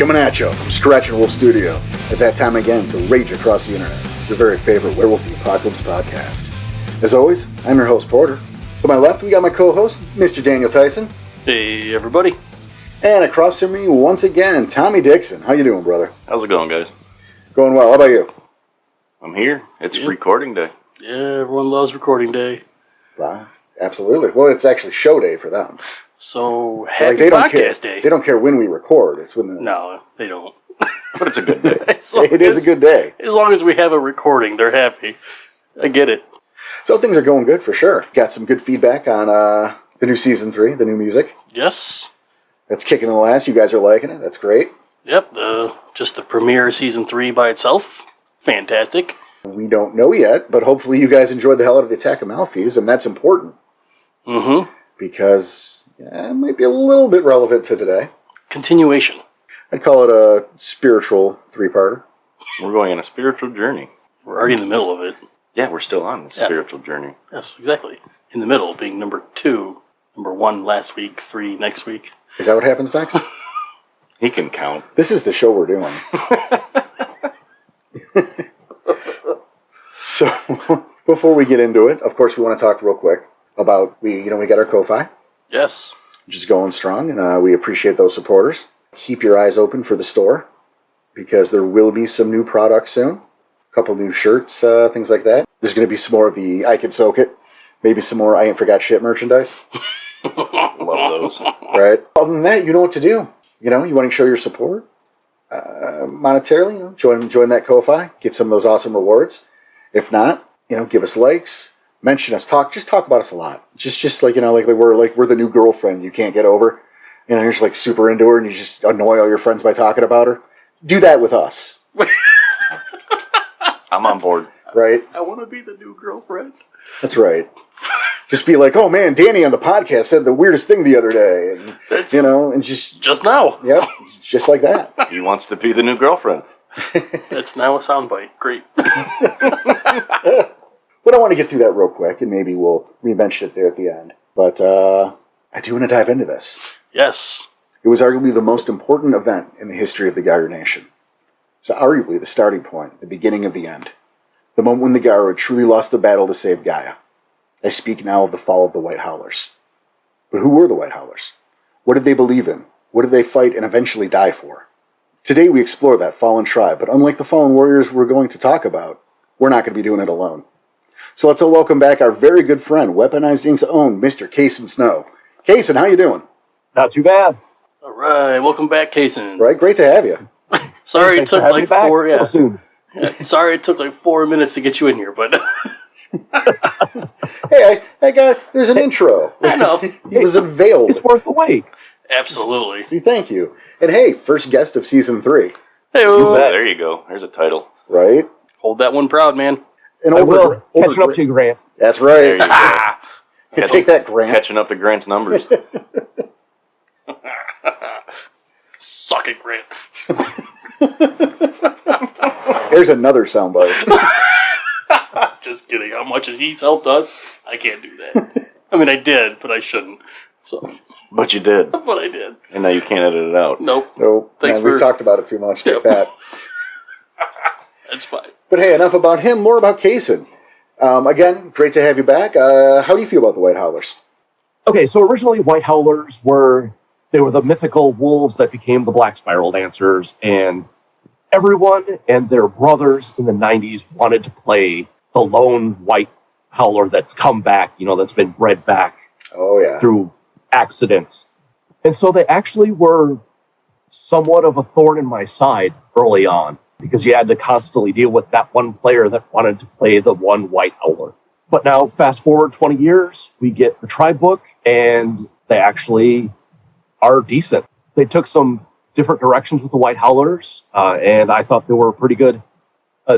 Coming at you from Scratchin Wolf Studio. It's that time again to rage across the internet. Your very favorite Werewolf the Apocalypse podcast. As always, I'm your host, Porter. To my left, we got my co-host, Mr. Daniel Tyson. Hey, everybody. And across from me, once again, Tommy Dixon. How you doing, brother? How's it going, guys? Going well. How about you? I'm here. It's recording day. Yeah, everyone loves recording day. Wow. Absolutely. Well, it's actually show day for them. So happy podcast day. They don't care when we record. It's when the... No, they don't. But it's a good day. It is a good day. As long as we have a recording, they're happy. I get it. So things are going good for sure. Got some good feedback on the new Season 3, the new music. Yes. That's kicking the ass. You guys are liking it. That's great. Yep, just the premiere Season 3 by itself. Fantastic. We don't know yet, but hopefully you guys enjoyed the hell out of the Attack of Malfeas, and that's important. Mm-hmm. Because it might be a little bit relevant to today. Continuation. I'd call it a spiritual three-parter. We're going on a spiritual journey. We're already in the middle of it. Yeah, we're still on the spiritual journey. Yes, exactly. In the middle, being number 2, number 1 last week, 3 next week. Is that what happens next? He can count. This is the show we're doing. So, before we get into it, of course, we want to talk real quick about, we got our Ko-Fi. Yes. Which is going strong, and we appreciate those supporters. Keep your eyes open for the store, because there will be some new products soon. A couple new shirts, things like that. There's going to be some more of the I Can Soak It. Maybe some more I Ain't Forgot Shit merchandise. Love those. Right? Other than that, you know what to do. You want to show your support monetarily. Join that Ko-Fi. Get some of those awesome rewards. If not, give us likes. Mention us, just talk about us a lot. Just like we're the new girlfriend you can't get over. You're just like super into her and you just annoy all your friends by talking about her. Do that with us. I'm on board. Right? I want to be the new girlfriend. That's right. Just be like, oh man, Danny on the podcast said the weirdest thing the other day. And and just now. Yep. Just like that. He wants to be the new girlfriend. That's now a soundbite. Great. But I want to get through that real quick, and maybe we'll re-mention it there at the end. But I do want to dive into this. Yes. It was arguably the most important event in the history of the Gyro Nation. So arguably the starting point, the beginning of the end. The moment when the Gyro had truly lost the battle to save Gaia. I speak now of the fall of the White Howlers. But who were the White Howlers? What did they believe in? What did they fight and eventually die for? Today we explore that fallen tribe, but unlike the fallen warriors we're going to talk about, we're not going to be doing it alone. So let's all welcome back our very good friend, Weaponized Inc.'s own Mr. Cason Snow. Cason, how you doing? Not too bad. All right, welcome back, Cason. Right, great to have you. Sorry it took like 4. So soon. Yeah, sorry it took like 4 minutes to get you in here, but Hey, there's an intro. I know. He was unveiled. It's worth the wait. Absolutely. See, thank you. And hey, first guest of Season 3. Hey, There you go. There's a title. Right? hold that one proud, man. And I will. Catching up to you, Grant. That's right. There you go. Take that, Grant. Catching up to Grant's numbers. Suck it, Grant. Here's another soundbite. Just kidding. How much as he's helped us, I can't do that. I mean, I did, but I shouldn't. So, But you did. but I did. And now you can't edit it out. Nope. Nope. Thanks Man, we've talked about it too much. Take that. That's fine. But hey, enough about him. More about Cason. Again, great to have you back. How do you feel about the White Howlers? Okay, so originally White Howlers were the mythical wolves that became the Black Spiral Dancers, and everyone and their brothers in the 90s wanted to play the lone White Howler that's come back, that's been bred back through accidents. And so they actually were somewhat of a thorn in my side early on, because you had to constantly deal with that one player that wanted to play the one White Howler. But now, fast forward 20 years, we get the tribe book, and they actually are decent. They took some different directions with the White Howlers, and I thought they were pretty good.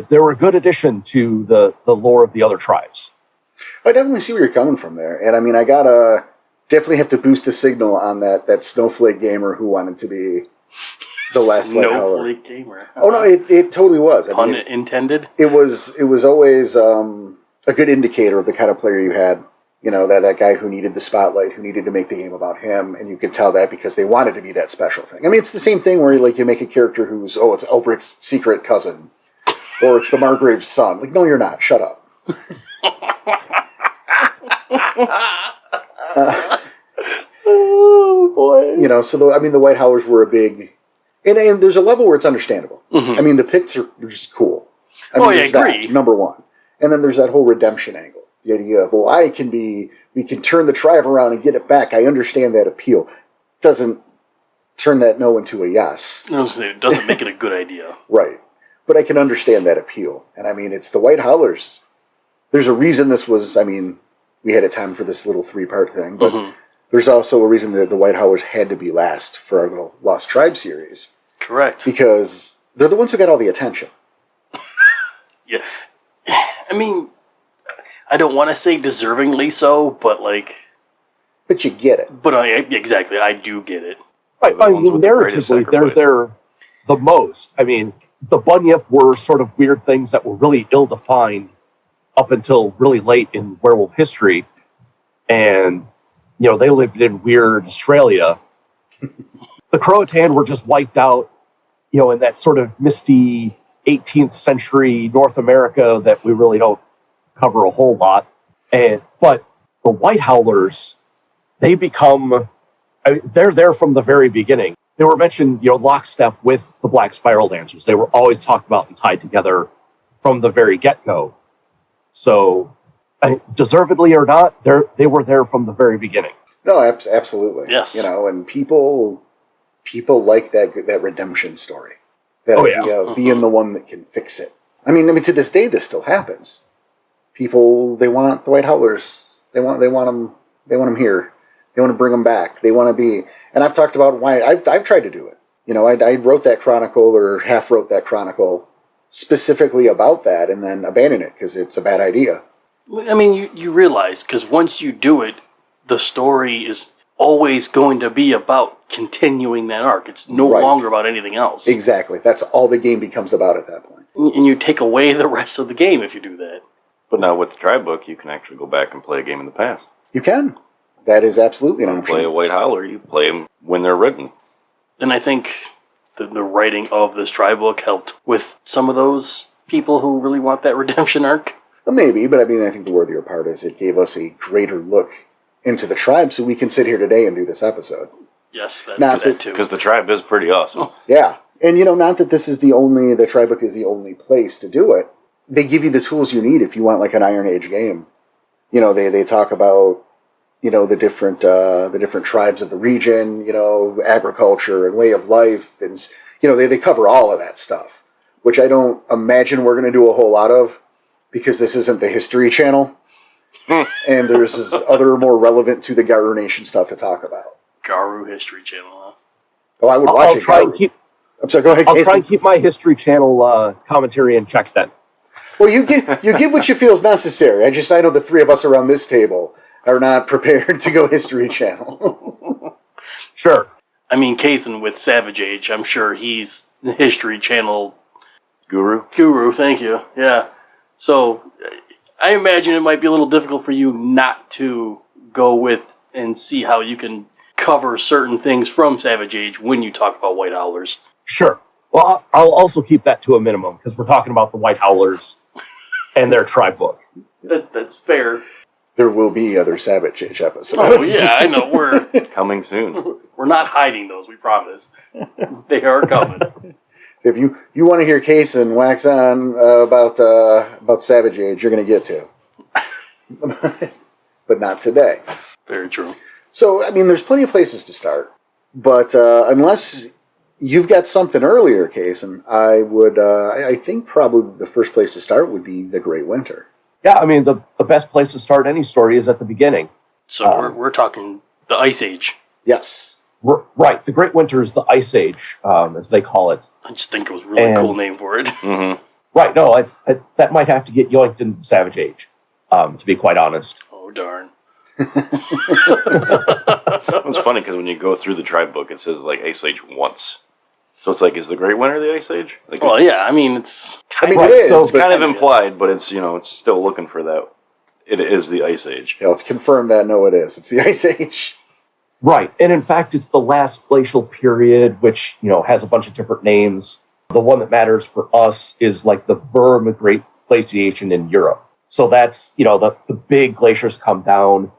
They were a good addition to the lore of the other tribes. I definitely see where you're coming from there. And I mean, I gotta definitely have to boost the signal on that snowflake gamer who wanted to be the last White Howler. Snowflake gamer. Oh no, it totally was. Pun intended. It was always a good indicator of the kind of player you had You know, that guy who needed the spotlight, who needed to make the game about him, and you could tell that because they wanted to be that special thing. I mean, it's the same thing where like you make a character who's, oh, it's Elbric's secret cousin, or it's the Margrave's son. Like, no, you're not. Shut up. Oh boy! You know, so the White Howlers were a big, and there's a level where it's understandable. I mean, the Picts are just cool. I mean, I there's agree. That, number one, and then there's that whole redemption angle. The idea of, well, we can turn the tribe around and get it back. I understand that appeal. Doesn't turn that no into a yes. It doesn't make it a good idea. Right. But I can understand that appeal. And I mean, it's the White Howlers. There's a reason this was, I mean, we had a time for this little 3-part thing, but there's also a reason that the White Howlers had to be last for our little Lost Tribe series. Correct. Because they're the ones who got all the attention. Yeah. I mean, I don't want to say deservingly so, but like... But you get it. But exactly, I do get it. Right, I mean, narratively, they're the most. I mean, the Bunyip were sort of weird things that were really ill-defined up until really late in werewolf history. And, you know, they lived in weird Australia. The Croatan were just wiped out, you know, in that sort of misty 18th century North America that we really don't cover a whole lot. But the White Howlers, they become... they're there from the very beginning. They were mentioned, you know, lockstep with the Black Spiral Dancers. They were always talked about and tied together from the very get-go. So, deservedly or not, they were there from the very beginning. No, absolutely. Yes. You know, and people like that redemption story. That idea of being the one that can fix it. I mean, to this day, this still happens. People, they want the White Howlers. They want them here. They want to bring them back. They want to be... And I've talked about why... I've tried to do it. You know, I wrote that chronicle, or half wrote that chronicle, specifically about that, and then abandoned it, because it's a bad idea. I mean, you realize, because once you do it, the story is always going to be about continuing that arc. It's no longer about anything else. Exactly. That's all the game becomes about at that point. And you take away the rest of the game if you do that. But now with the Tribe book, you can actually go back and play a game in the past. You can. That is absolutely an You option. play a White Howler, you play them when they're written. And I think the writing of this Tribe book helped with some of those people who really want that redemption arc. Well, maybe, but I mean, I think the worthier part is it gave us a greater look into the tribe, so we can sit here today and do this episode. Yes, that too. Because the Tribe is pretty awesome. Yeah, and you know, not that this is the Tribe book is the only place to do it. They give you the tools you need if you want like an Iron Age game. You know, they talk about, you know, the different tribes of the region, you know, agriculture and way of life, and you know, they cover all of that stuff, which I don't imagine we're going to do a whole lot of, because this isn't the History Channel, and there's this other more relevant to the Garu Nation stuff to talk about. Garu History Channel, huh? Oh, I would watch I'll it. try and keep. I'm sorry. Go ahead. I'll Cason. try and keep my History Channel commentary in check then. Well, you give what you feel is necessary. I know the three of us around this table are not prepared to go History Channel. Sure. I mean, Cason with Savage Age, I'm sure he's the History Channel Guru? guru. Thank you. Yeah. So I imagine it might be a little difficult for you not to go with and see how you can cover certain things from Savage Age when you talk about White Howlers. Sure. Well, I'll also keep that to a minimum, because we're talking about the White Howlers and their tribe book. That's fair. There will be other Savage Age episodes. Oh yeah, I know. Coming soon. We're not hiding those. We promise. They are coming. If you want to hear Cason wax on about Savage Age, you're going to get to. But not today. Very true. So, I mean, there's plenty of places to start. But unless you've got something earlier, Cason, I think probably the first place to start would be The Great Winter. Yeah, I mean, the best place to start any story is at the beginning. So we're talking the Ice Age. Yes. Right. The Great Winter is the Ice Age, as they call it. I just think it was a really cool name for it. Mm-hmm. Right. No, that might have to get yoinked into the Savage Age, to be quite honest. Oh, darn. It's funny because when you go through the Tribe book, it says like Ice Age once. So it's like, is the Great Winter the Ice Age? Like, Well, yeah, I mean, it's I mean, Right, it is. so it's but- kind of implied, but it's, you know, it's still looking for that It is the Ice Age. Yeah, let's confirm that. No, it is. It's the Ice Age. Right. And in fact, it's the last glacial period, which, has a bunch of different names. The one that matters for us is like the vermigrate glaciation in Europe. So that's, the big glaciers come down.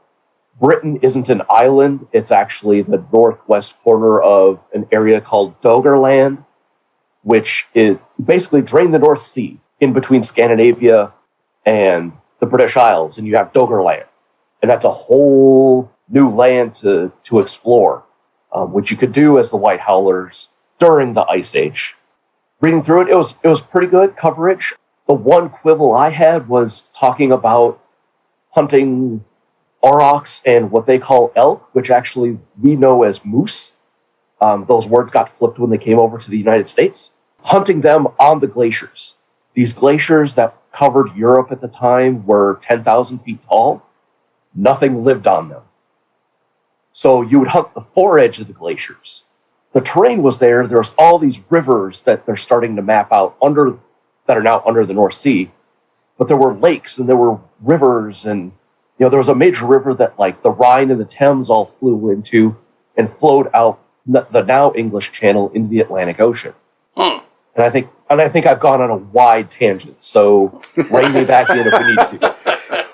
Britain isn't an island. It's actually the northwest corner of an area called Doggerland, which is basically drain the North Sea in between Scandinavia and the British Isles. And you have Doggerland. And that's a whole new land to explore, which you could do as the White Howlers during the Ice Age. Reading through it, it was pretty good coverage. The one quibble I had was talking about hunting aurochs and what they call elk, which actually we know as moose. Those words got flipped when they came over to the United States. Hunting them on the glaciers. These glaciers that covered Europe at the time were 10,000 feet tall. Nothing lived on them. So you would hunt the foredge of the glaciers. The terrain was there. There's all these rivers that they're starting to map out that are now under the North Sea. But there were lakes and there were rivers, and there was a major river that like the Rhine and the Thames all flew into and flowed out the now English Channel into the Atlantic Ocean. And I think I've gone on a wide tangent. So rein me back in if we need to.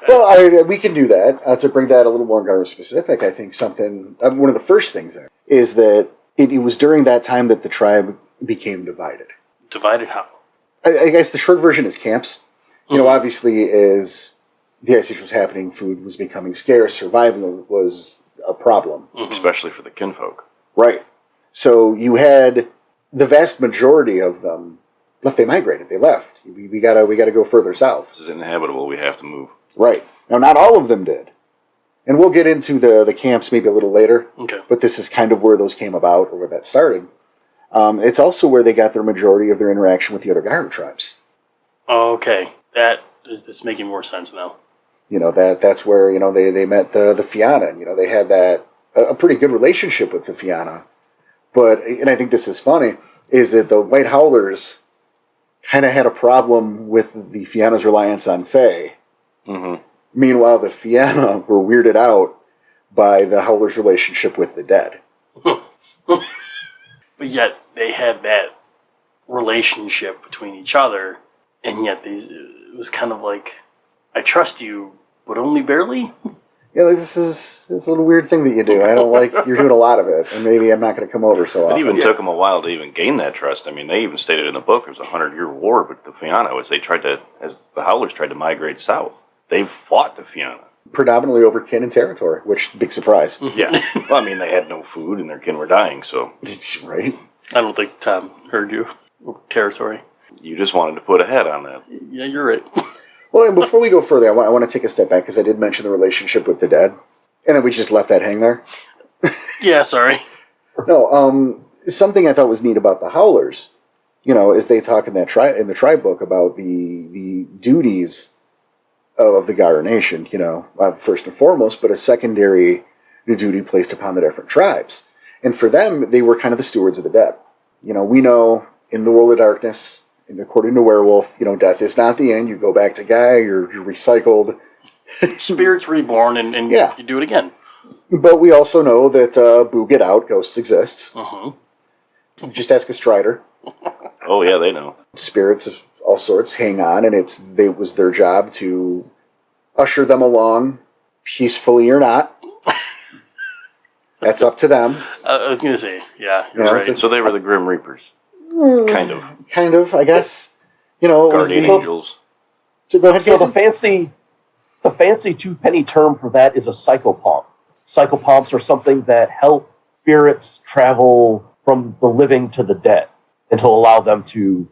Well, we can do that. To bring that a little more Garner specific, I think something, one of the first things there is that it was during that time that the tribe became divided. Divided how? I guess the short version is camps. Obviously, as the Ice Age was happening, food was becoming scarce, survival was a problem. Especially for the kinfolk. Right. So you had the vast majority of them left. They migrated. They left. We gotta go further south. This is inhabitable. We have to move. Right. Now, not all of them did. And we'll get into the camps maybe a little later. Okay. But this is kind of where those came about, or where that started. It's also where they got their majority of their interaction with the other Gyro tribes. Okay. It's making more sense now. That's where, they met the Fianna. And, they had that, a pretty good relationship with the Fianna. And I think this is funny, is that the White Howlers kind of had a problem with the Fianna's reliance on Fae. Mm-hmm. Meanwhile, the Fianna were weirded out by the Howlers' relationship with the dead. But yet they had that relationship between each other, and yet it was kind of like, I trust you, but only barely? Yeah, this is a little weird thing that you do. I don't like, you're doing a lot of it, and maybe I'm not going to come over so often. It even took them a while to even gain that trust. I mean, they even stated in the book it was a 100-year war with the Fianna as the Howlers tried to migrate south. They fought the Fianna. Predominantly over kin and territory, which, big surprise. Yeah. Well, I mean, they had no food and their kin were dying, so. Right. I don't think Tom heard you. Territory. You just wanted to put a head on that. Yeah, you're right. Well, and before we go further, I want to take a step back, because I did mention the relationship with the dead, and then we just left that hang there. Yeah, sorry. No, something I thought was neat about the Howlers, is they talk in the tribe book about the duties of the Gyro Nation, first and foremost, but a secondary duty placed upon the different tribes. And for them, they were kind of the stewards of the dead. We know in the world of darkness, and according to Werewolf, death is not the end. You go back to Gaia, you're recycled. Spirits reborn, and Yeah. you do it again. But we also know that boo get out, ghosts exist. Just ask a Strider. Oh, yeah, they know. Spirits of all sorts hang on, and it was their job to usher them along, peacefully or not. That's up to them. I was going to say, yeah, you're Yeah, right. So they were the Grim Reapers. Kind of. Kind of, I guess. It was Guardian angels. So go ahead, So Cason. the fancy two-penny term for that is a psychopomp. Psychopomps are something that help spirits travel from the living to the dead and to allow them to,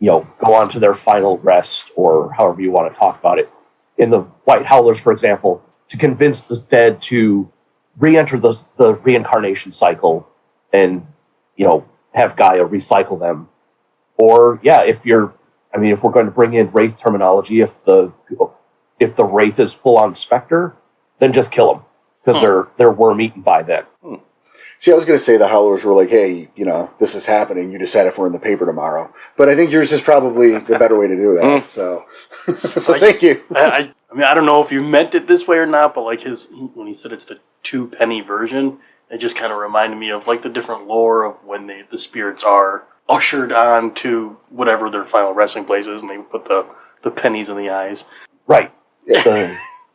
go on to their final rest, or however you want to talk about it. In the White Howlers, for example, to convince the dead to re-enter the reincarnation cycle and, have Gaia recycle them. Or, if we're going to bring in Wraith terminology, if the Wraith is full-on Spectre, then just kill them, because they're worm-eaten by then. See, I was going to say the Howlers were like, hey, this is happening. You decide if we're in the paper tomorrow. But I think yours is probably the better way to do that. So, thank you. I mean, I don't know if you meant it this way or not, but like when he said it's the 2-penny version, it just kind of reminded me of like the different lore of when the spirits are ushered on to whatever their final resting place is, and they put the pennies in the eyes. Right.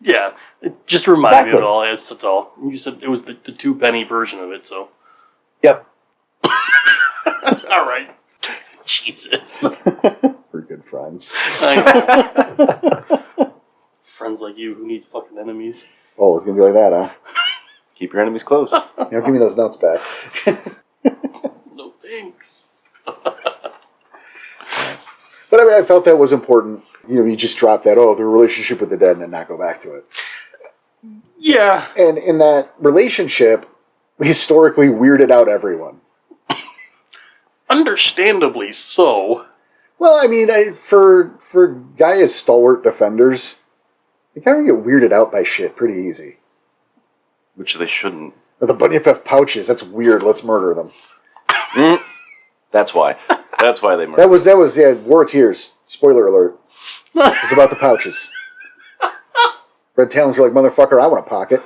Yeah, it just reminded me of Exactly. it all. That's all. You said it was the 2-penny version of it, so. Yep. All right. Jesus. We're good friends. Friends like you who needs fucking enemies. Oh, it's going to be like that, huh? Keep your enemies close. Give me those notes back. No thanks. But I mean, I felt that was important. You just drop that, the relationship with the dead, and then not go back to it. Yeah. And in that relationship, historically weirded out everyone. Understandably so. Well, I mean, for Gaia's stalwart defenders, they kind of get weirded out by shit pretty easy. Which they shouldn't. The bunny puff pouches, that's weird. Let's murder them. That's why. That's why they murdered. That was War of Tears. Spoiler alert. It's about the pouches. Red Talons were like, motherfucker, I want a pocket.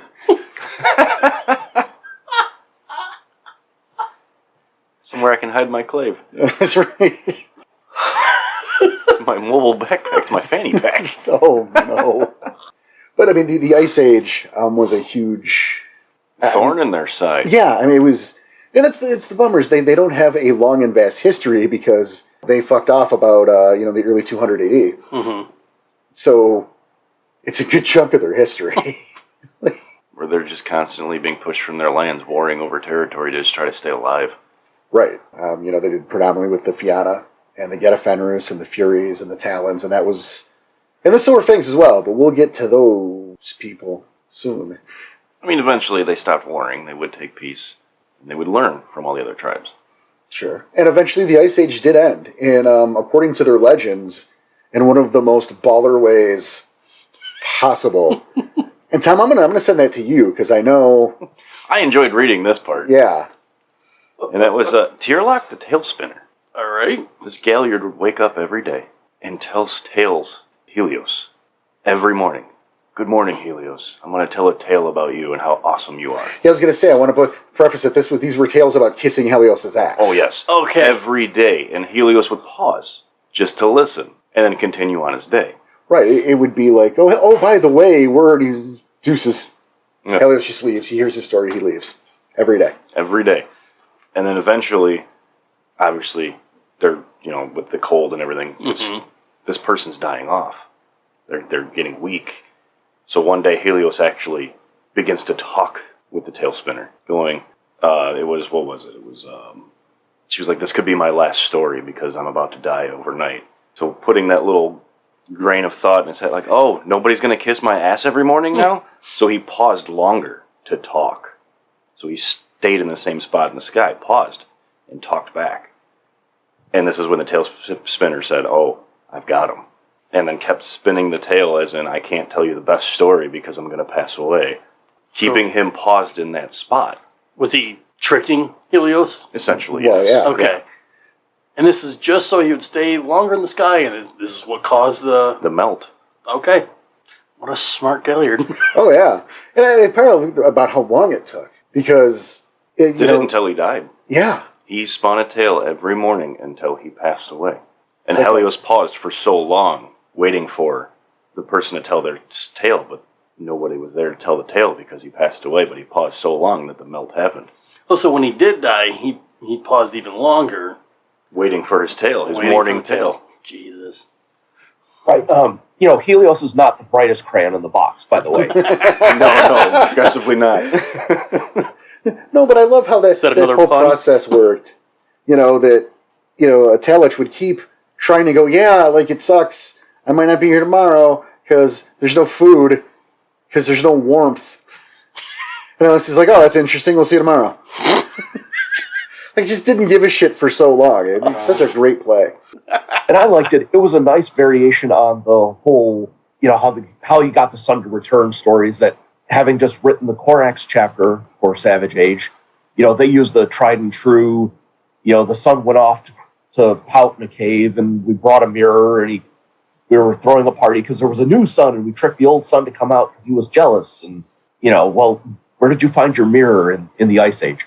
Somewhere I can hide my clave. That's right. It's my mobile backpack. It's my fanny pack. Oh, no. But, I mean, the Ice Age was a huge... Thorn in their side. Yeah, I mean, it was... And it's the bummers. They don't have a long and vast history because they fucked off about, the early 200 AD. Mm-hmm. So, it's a good chunk of their history. Where they're just constantly being pushed from their lands, warring over territory to just try to stay alive. Right. They did predominantly with the Fianna and the Geta Fenris and the Furies and the Talons, and that was... And the Silver Fangs as well, but we'll get to those people soon. I mean, eventually they stopped warring. They would take peace. And they would learn from all the other tribes. Sure. And eventually the Ice Age did end. And according to their legends, in one of the most baller ways possible. And Tom, I'm gonna send that to you, because I know... I enjoyed reading this part. Yeah. And that was Tierlock the Tail Spinner. All right. This Galliard would wake up every day and tell tales to Helios every morning. Good morning, Helios. I'm going to tell a tale about you and how awesome you are. Yeah, I was gonna say, I want to preface it. These were tales about kissing Helios' ass. Oh, yes. Okay. Every day. And Helios would pause just to listen and then continue on his day. Right. It would be like, oh, by the way, word is deuces. Yeah. Helios just leaves. He hears his story. He leaves. Every day. Every day. And then eventually, obviously, they're, with the cold and everything, this person's dying off. They're getting weak. So one day, Helios actually begins to talk with the tail spinner, going, what was it? It was, she was like, this could be my last story because I'm about to die overnight. So putting that little grain of thought in his head, like, oh, nobody's going to kiss my ass every morning now? So he paused longer to talk. So he stayed in the same spot in the sky, paused, and talked back. And this is when the tail spinner said, oh, I've got him. And then kept spinning the tail as in, I can't tell you the best story because I'm going to pass away. Keeping him paused in that spot. Was he tricking Helios? Essentially, Well, yes. yeah. Okay. And this is just so he would stay longer in the sky, and this is what caused the... The melt. Okay. What a smart Galliard. Oh, yeah. And I apparently about how long it took. Because... Did it until he died. Yeah. He spun a tail every morning until he passed away. And Okay. Helios paused for so long, waiting for the person to tell their tale, but nobody was there to tell the tale because he passed away, but he paused so long that the melt happened. Oh, so when he did die, he paused even longer. Waiting for his tale, his Waiting morning for the tale. Jesus. Right. Helios is not the brightest crayon in the box, by the way. No, aggressively not. No, but I love how that another whole pun? process worked. A Talich would keep trying to go, yeah, like it sucks. I might not be here tomorrow because there's no food, because there's no warmth. And Alice is like, oh, that's interesting. We'll see you tomorrow. Like, just didn't give a shit for so long. It's such a great play. And I liked it. It was a nice variation on the whole, how you got the Sun to Return stories, that having just written the Corax chapter for Savage Age, they used the tried and true, the son went off to pout in a cave, and we brought a mirror, and we were throwing a party because there was a new son, and we tricked the old son to come out because he was jealous. And, well, where did you find your mirror in the Ice Age?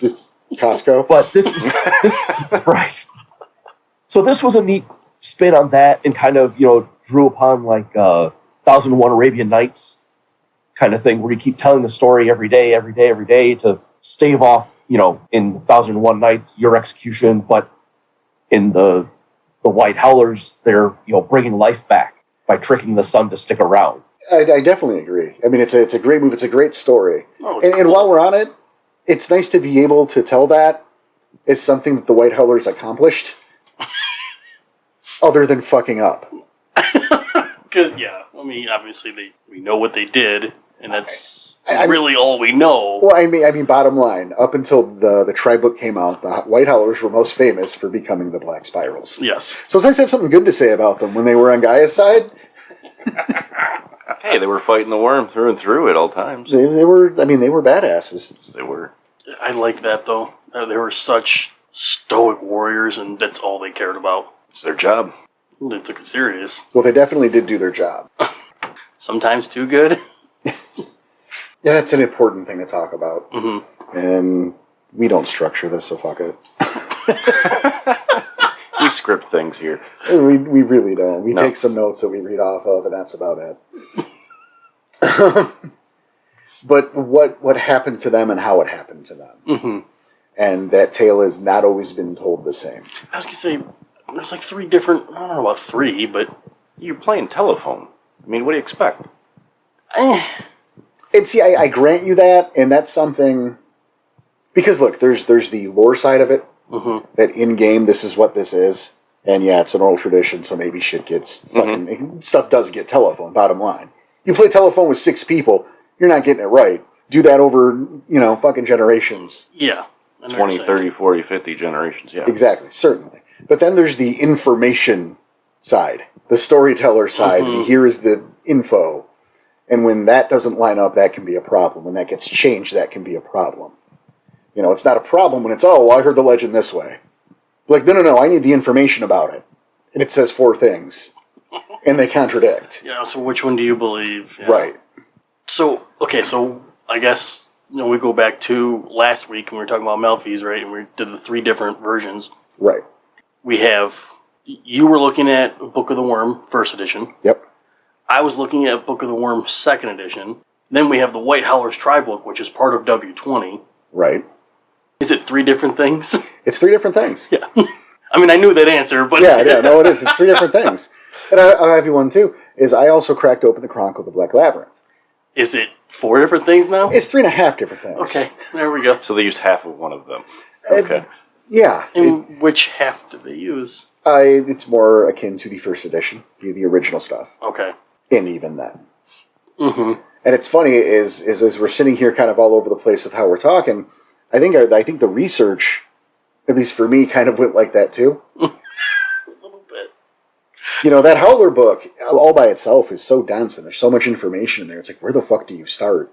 Just Costco. But this right. So this was a neat spin on that, and kind of, drew upon like 1001 Arabian Nights kind of thing, where you keep telling the story every day to stave off, in 1001 Nights, your execution. But in the White Howlers, they're, bringing life back by tricking the son to stick around. I definitely agree. I mean, it's a great move. It's a great story. Oh, and while we're on it, it's nice to be able to tell that it's something that the White Howlers accomplished, other than fucking up. Because, obviously we know what they did, and that's really all we know. Well, I mean, bottom line, up until the tri-book came out, the White Howlers were most famous for becoming the Black Spirals. Yes. So it's nice to have something good to say about them when they were on Gaia's side. Hey, they were fighting the worm through and through at all times. They were badasses. They were. I like that, though. They were such stoic warriors, and that's all they cared about. It's their job. They took it serious. Well, they definitely did do their job. Sometimes too good. Yeah, that's an important thing to talk about. Mm-hmm. And we don't structure this, so fuck it. We script things here. We really don't. We No. take some notes that we read off of, and that's about it. But what happened to them and how it happened to them. Mm-hmm. And that tale has not always been told the same. I was going to say, there's like 3 different, I don't know about 3, but... You're playing telephone. I mean, what do you expect? And see, I grant you that, and that's something... Because look, there's the lore side of it, Mm-hmm. that in-game, this is what this is. And yeah, it's an oral tradition, so maybe shit gets fucking... Stuff does get telephone, bottom line. You play telephone with 6 people, you're not getting it right. Do that over, fucking generations. Yeah. 20, 30, 40, 50 generations, yeah. Exactly, certainly. But then there's the information side, the storyteller side. Mm-hmm. Here is the info. And when that doesn't line up, that can be a problem. When that gets changed, that can be a problem. It's not a problem when it's, I heard the legend this way. Like, no, I need the information about it. And it says 4 things. And they contradict. Yeah, so which one do you believe? Yeah. Right. So I guess, we go back to last week and we were talking about Malphys, right? And we did the 3 different versions. Right. We have, you were looking at Book of the Worm, 1st edition. Yep. I was looking at Book of the Worm, 2nd edition. Then we have the White Howlers Tri-Book, which is part of W20. Right. Is it 3 different things? It's 3 different things. Yeah. I mean, I knew that answer, but... Yeah, no, it is. It's 3 different things. And I'll have you one, too, is I also cracked open the Chronicle of the Black Labyrinth. Is it 4 different things now? It's 3.5 different things. Okay, there we go. So they used half of one of them. Okay. Yeah. And which half did they use? It's more akin to the 1st edition, the original stuff. Okay. And even then. Mm-hmm. And it's funny, is as we're sitting here kind of all over the place with how we're talking, I think the research, at least for me, kind of went like that too. A little bit. That Howler book, all by itself, is so dense and there's so much information in there. It's like, where the fuck do you start?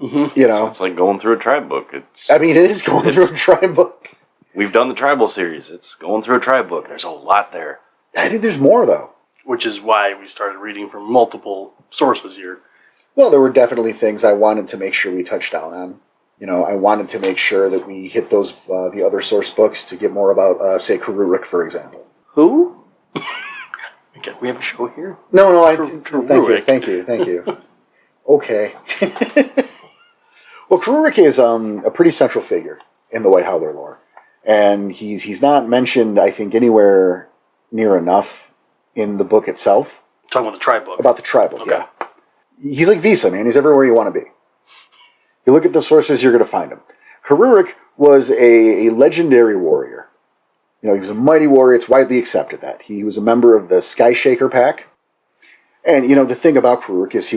Mm-hmm. It's like going through a tribe book. It is going through a tribe book. We've done the tribal series. It's going through a tribe book. There's a lot there. I think there's more, though. Which is why we started reading from multiple sources here. Well, there were definitely things I wanted to make sure we touched down on. I wanted to make sure that we hit those the other source books to get more about, say, Kururik, for example. Who? Okay, we have a show here? No, Kururik. Thank you. Okay. Well, Kururik is a pretty central figure in the White Howler lore. And he's not mentioned, I think, anywhere near enough in the book itself. Talking about the Tri-Book. About the Tri-Book, Okay. yeah. He's like Visa, man. He's everywhere you want to be. You look at the sources, you're going to find him. Kururik was a legendary warrior. He was a mighty warrior. It's widely accepted that. He was a member of the Sky Shaker pack. And, the thing about Kururik is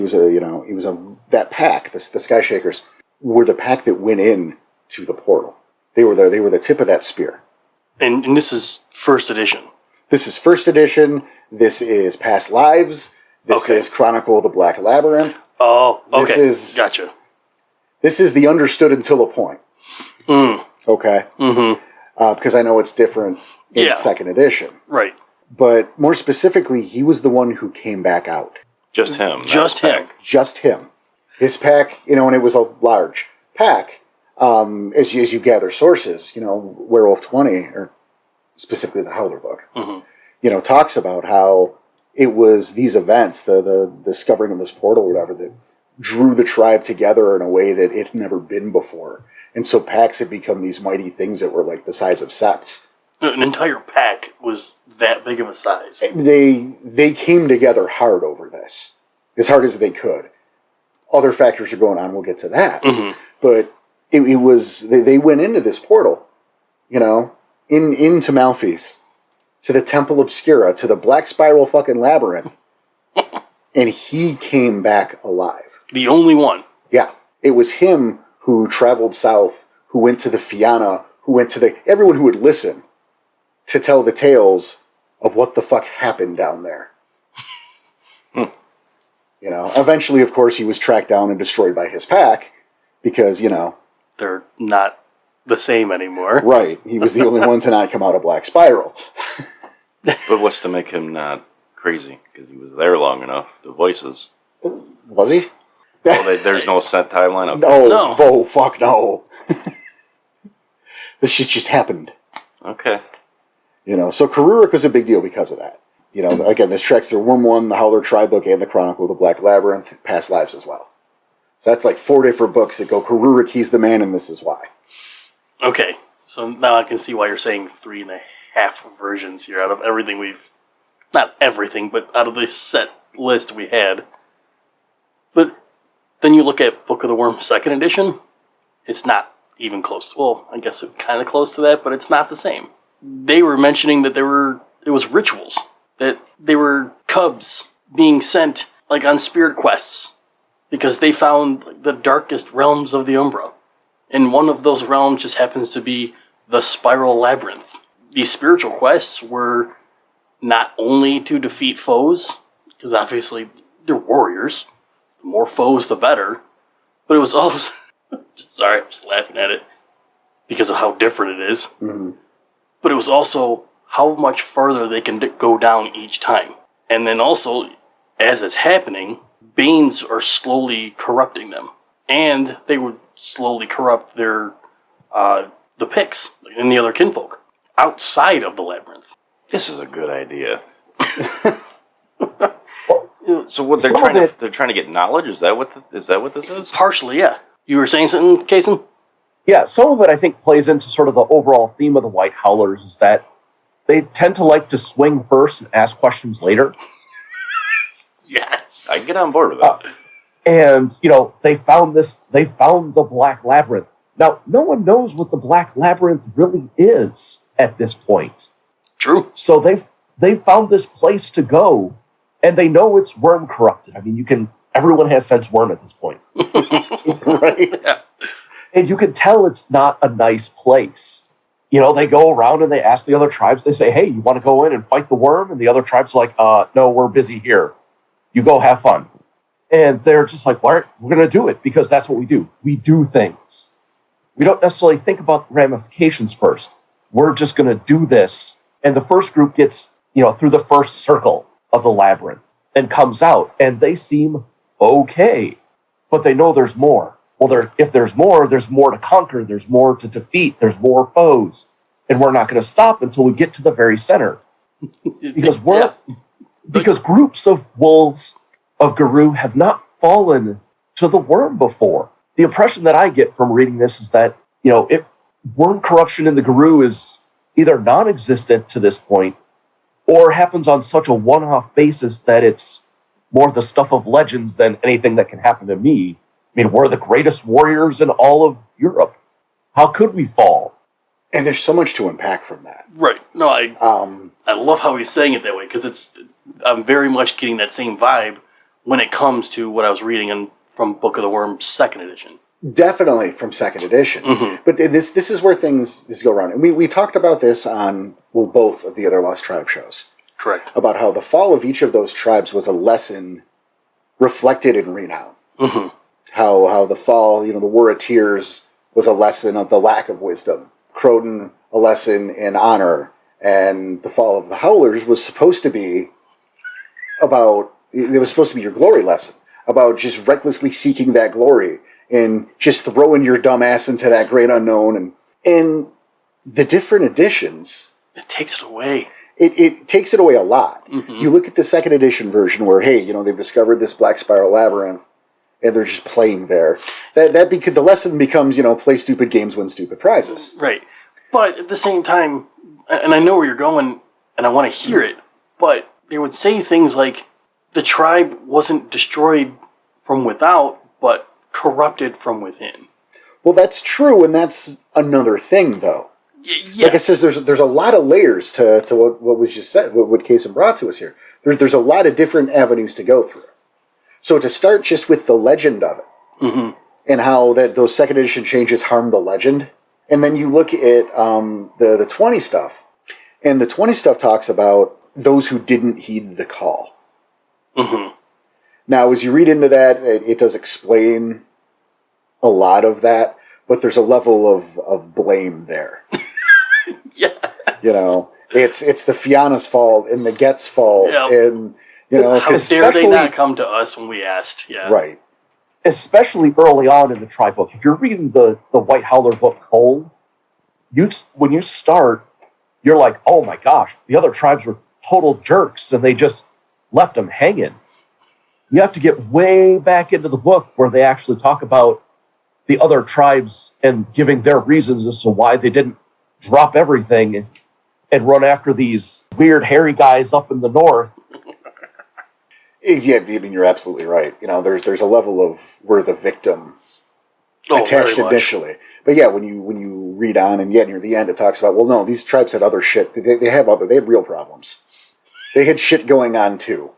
that pack, the Sky Shakers, were the pack that went in to the portal. They were the tip of that spear. And this is 1st edition. This is 1st edition. This is Past Lives. This is Chronicle of the Black Labyrinth. Oh, okay. This is... Gotcha. This is the understood until a point. Okay? Because I know it's different in second edition. Right. But more specifically, he was the one who came back out. Just him. Just him. Just him. His pack, and it was a large pack. As you gather sources, Werewolf 20, or specifically the Howler book, talks about how it was these events, the discovering of this portal or whatever, that drew the tribe together in a way that it had never been before. And so packs had become these mighty things that were like the size of septs. An entire pack was that big of a size. They came together hard over this, as hard as they could. Other factors are going on, we'll get to that. But it was, they went into this portal, into Malphys, to the Temple Obscura, to the Black Spiral fucking Labyrinth. And he came back alive. The only one. Yeah. It was him who traveled south, who went to the Fianna, who went to everyone who would listen to tell the tales of what the fuck happened down there. Eventually, of course, he was tracked down and destroyed by his pack because, they're not the same anymore. Right. He was the only one to not come out of Black Spiral. But what's to make him not crazy? Because he was there long enough. The voices. Was he? There's no set timeline? Okay. No. Oh, fuck no. This shit just happened. Okay. So Karurik was a big deal because of that. Again, this tracks through Worm 1, the Howler Tribe book, and the Chronicle of the Black Labyrinth, past lives as well. So that's like 4 different books that go, Karurik, he's the man, and this is why. Okay, so now I can see why you're saying 3.5 versions here out of everything we've... Not everything, but out of the set list we had. But then you look at Book of the Worm 2nd edition, it's not even close. Well, I guess it's kind of close to that, but it's not the same. They were mentioning that it was rituals, that they were cubs being sent like on spirit quests because they found the darkest realms of the Umbra. And one of those realms just happens to be the Spiral Labyrinth. These spiritual quests were not only to defeat foes, because obviously they're warriors, the more foes the better, but it was also... Sorry, I'm just laughing at it because of how different it is. But it was also how much further they can go down each time. And then also, as it's happening, Banes are slowly corrupting them. And they would slowly corrupt their the Picts and the other kinfolk outside of the labyrinth. This is a good idea. So what they're trying to get knowledge? Is that what this is? Partially, yeah. You were saying something, Cason? Yeah, some of it I think plays into sort of the overall theme of the White Howlers is that they tend to like to swing first and ask questions later. Yes. I can get on board with that. And, they found the Black Labyrinth. Now, no one knows what the Black Labyrinth really is at this point. True. So they found this place to go, and they know it's worm corrupted. I mean, everyone has sense worm at this point. Right? Yeah. And you can tell it's not a nice place. They go around and they ask the other tribes, they say, hey, you want to go in and fight the worm? And the other tribes are like, no, we're busy here. You go have fun. And they're just like, we're going to do it because that's what we do. We do things. We don't necessarily think about the ramifications first. We're just going to do this. And the first group gets, through the first circle of the labyrinth and comes out. And they seem okay. But they know there's more. Well, if there's more to conquer. There's more to defeat. There's more foes. And we're not going to stop until we get to the very center. Because groups of wolves of Garou have not fallen to the worm before. The impression that I get from reading this is that, worm corruption in the Garou is either non-existent to this point or happens on such a one-off basis that it's more the stuff of legends than anything that can happen to me. I mean, we're the greatest warriors in all of Europe. How could we fall? And there's so much to unpack from that. Right. No, I love how he's saying it that way because I'm very much getting that same vibe when it comes to what I was reading from Book of the Worm 2nd edition. Definitely from 2nd edition. But this is where things go wrong. And we talked about this on both of the other Lost Tribe shows. Correct. About how the fall of each of those tribes was a lesson reflected in renown. how the fall, the War of Tears was a lesson of the lack of wisdom. Croton, a lesson in honor. And the fall of the Howlers was supposed to be about, it was supposed to be your glory lesson, about just recklessly seeking that glory and just throwing your dumb ass into that great unknown. And the different editions, It takes it away. it takes it away a lot. You look at the second edition version where, hey, they've discovered this Black Spiral Labyrinth and they're just playing there. The lesson becomes, play stupid games, win stupid prizes. Right. But at the same time, and I know where you're going, and I want to hear it, but they would say things like, the tribe wasn't destroyed from without, but corrupted from within. Well, that's true, and that's another thing, though. Yes. Like I said, there's a lot of layers to what was just said, what Cason brought to us here. There's a lot of different avenues to go through. So to start just with the legend of it, and how those second edition changes harm the legend, and then you look at the 20 stuff, and the 20 stuff talks about those who didn't heed the call. Now, as you read into that, it does explain a lot of that, but there's a level of blame there. Yes. It's the Fianna's fault and the Get's fault, and how dare they not come to us when we asked? Yeah, right. Especially early on in the tribe book. If you're reading the White Howler book cold, when you start, you're like, oh my gosh, the other tribes were total jerks and they just left them hanging. You have to get way back into the book where they actually talk about the other tribes and giving their reasons as to why they didn't drop everything and run after these weird hairy guys up in the north. Yeah, I mean, you're absolutely right. There's a level of we're the victim attached initially. But yeah, when you read on and near the end, it talks about, well, no, these tribes had other shit. They have real problems. They had shit going on too.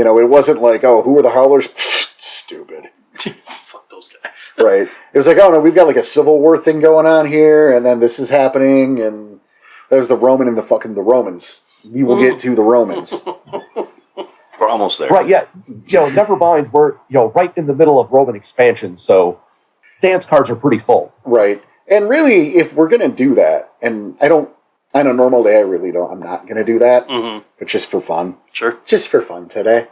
It wasn't like, oh, who are the Howlers? Pfft, stupid. Fuck those guys. Right. It was like, oh no, we've got like a civil war thing going on here, and then this is happening, and there's the Roman and the Romans. We will get to the Romans. We're almost there. Right, yeah. Never mind, we're right in the middle of Roman expansion, so dance cards are pretty full. Right. And really, if we're going to do that, and on a normal day, I'm not going to do that, but just for fun. Sure. Just for fun today.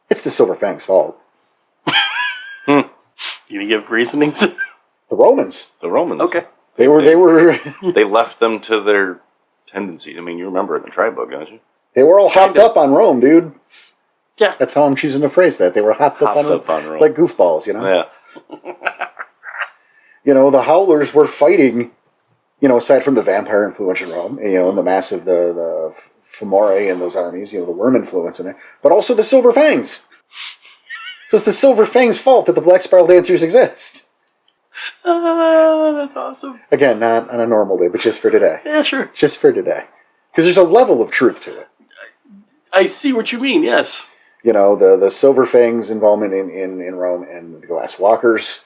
It's the Silver Fang's fault. You gonna give reasonings? The Romans. The Romans. Okay. They were They left them to their tendencies. I mean, you remember it in the tribe book, don't you? They were all hopped up on Rome, dude. Yeah. That's how I'm choosing to phrase that. They were hopped up on Rome. Like goofballs, Yeah. The Howlers were fighting, aside from the vampire influence in Rome, and the massive, the Fomori and those armies, the worm influence in there, but also the Silver Fangs. So it's the Silver Fang's fault that the Black Spiral Dancers exist. That's awesome. Again, not on a normal day, but just for today. Yeah, sure. Just for today. Because there's a level of truth to it. I see what you mean, yes. The Silver Fang's involvement in Rome and the Glass Walkers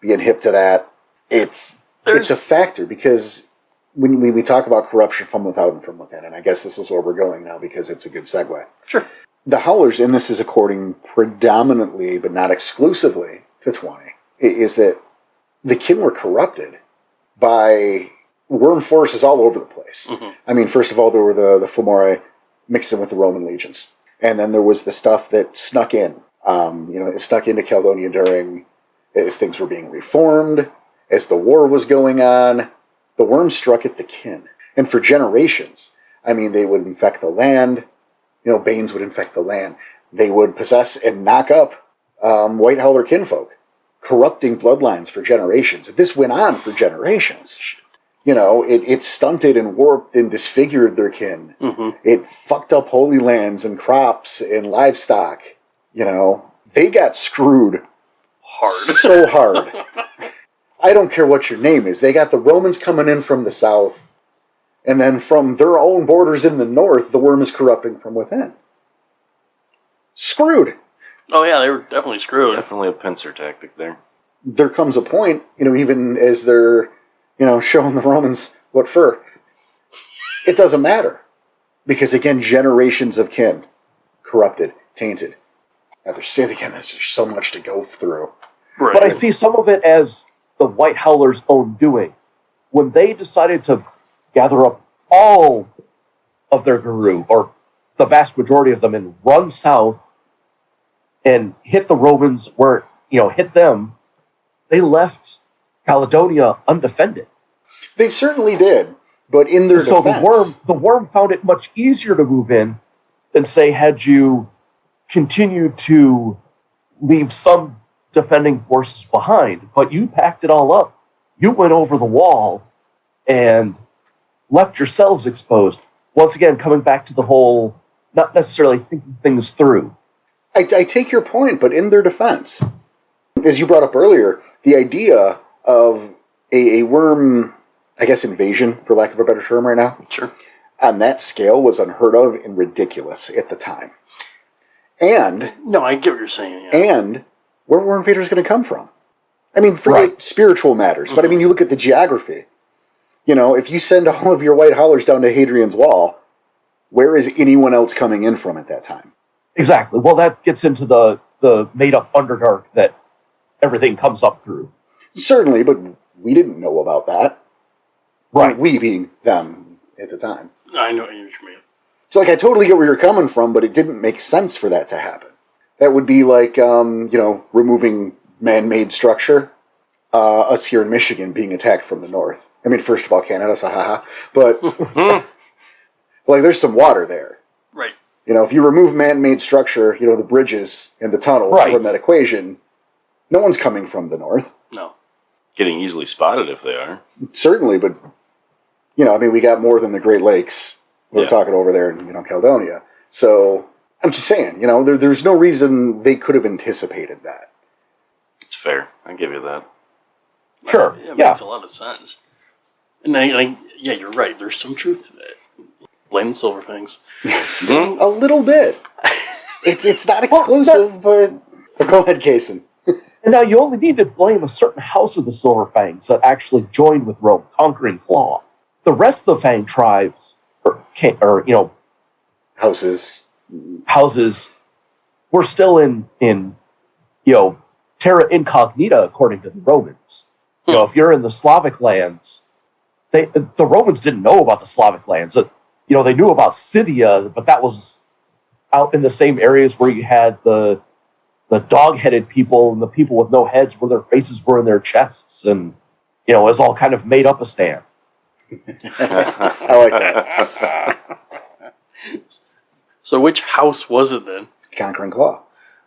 being hip to that, it's a factor because when we talk about corruption from without and from within, and I guess this is where we're going now because it's a good segue. Sure. The Howlers, and this is according predominantly, but not exclusively, to 20, is that the kin were corrupted by worm forces all over the place. I mean, first of all, there were the Fomori mixed in with the Roman legions. And then there was the stuff that snuck in. It snuck into Caledonia as things were being reformed, as the war was going on. The worms struck at the kin. And for generations, they would infect the land. Banes would infect the land. They would possess and knock up White Howler kinfolk, corrupting bloodlines for generations. This went on for generations. It stunted and warped and disfigured their kin. It fucked up holy lands and crops and livestock. They got screwed Hard. so hard. I don't care what your name is. They got the Romans coming in from the south, and then from their own borders in the north, the worm is corrupting from within. Screwed. Oh yeah, they were definitely screwed. Definitely a pincer tactic there. There comes a point, even as they're, showing the Romans what for. It doesn't matter. Because again, generations of kin corrupted, tainted. again, there's just so much to go through. Right. But I see some of it as the White Howlers' own doing. When they decided to gather up all of their Guru, or the vast majority of them, and run south and hit the Romans where, hit them, they left Caledonia undefended. They certainly did, but in their So defense... the worm found it much easier to move in than, say, had you continued to leave some defending forces behind. But you packed it all up. You went over the wall and left yourselves exposed. Once again, coming back to the whole, not necessarily thinking things through. I take your point, but in their defense, as you brought up earlier, the idea of a worm, I guess, invasion, for lack of a better term right now, Sure. on that scale was unheard of and ridiculous at the time. And No, I get what you're saying. Yeah. and where were invaders going to come from? I mean, forget spiritual matters, but I mean, you look at the geography. If you send all of your White Howlers down to Hadrian's Wall, where is anyone else coming in from at that time? Exactly. Well, that gets into the made-up Underdark that everything comes up through. Certainly, but we didn't know about that. Right. We being them at the time. I know what you mean. So, I totally get where you're coming from, but it didn't make sense for that to happen. That would be like, removing man-made structure. Us here in Michigan being attacked from the north. I mean, first of all, Canada, so haha. But, there's some water there. Right. If you remove man-made structure, the bridges and the tunnels from that equation, no one's coming from the north. No. Getting easily spotted if they are. Certainly, but, we got more than the Great Lakes. We're talking over there in, Caledonia. So, I'm just saying, there's no reason they could have anticipated that. It's fair. I give you that. Sure. It makes a lot of sense. And you're right. There's some truth to that. Blame the silver things. A little bit. It's not exclusive, but go ahead, Cason. And now you only need to blame a certain house of the Silver Fangs that actually joined with Rome, conquering Claw. The rest of the Fang tribes, houses, were still in terra incognita, according to the Romans. If you're in the Slavic lands, the Romans didn't know about the Slavic lands. They knew about Scythia, but that was out in the same areas where you had the dog-headed people and the people with no heads, where their faces were in their chests, and it was all kind of made up a stand. I like that. So which house was it then? Conquering Claw.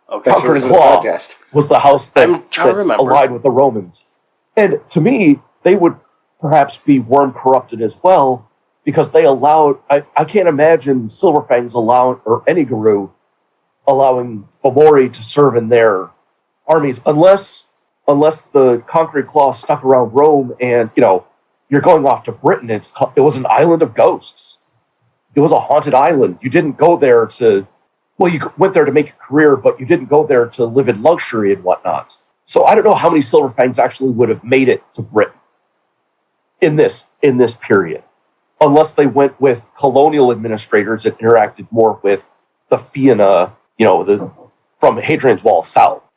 Okay. Conquering the Claw podcast. was the house that, I'm trying to that remember. allied with the Romans. And to me, they would perhaps be worm corrupted as well, because they allowed, I can't imagine Silverfangs or any Guru allowing Fomori to serve in their armies, unless the Conquering Claw stuck around Rome and, you're going off to Britain. It was an island of ghosts. It was a haunted island. You didn't go there you went there to make a career, but you didn't go there to live in luxury and whatnot. So I don't know how many Silverfangs actually would have made it to Britain in this period, unless they went with colonial administrators and interacted more with the Fianna, from Hadrian's Wall south,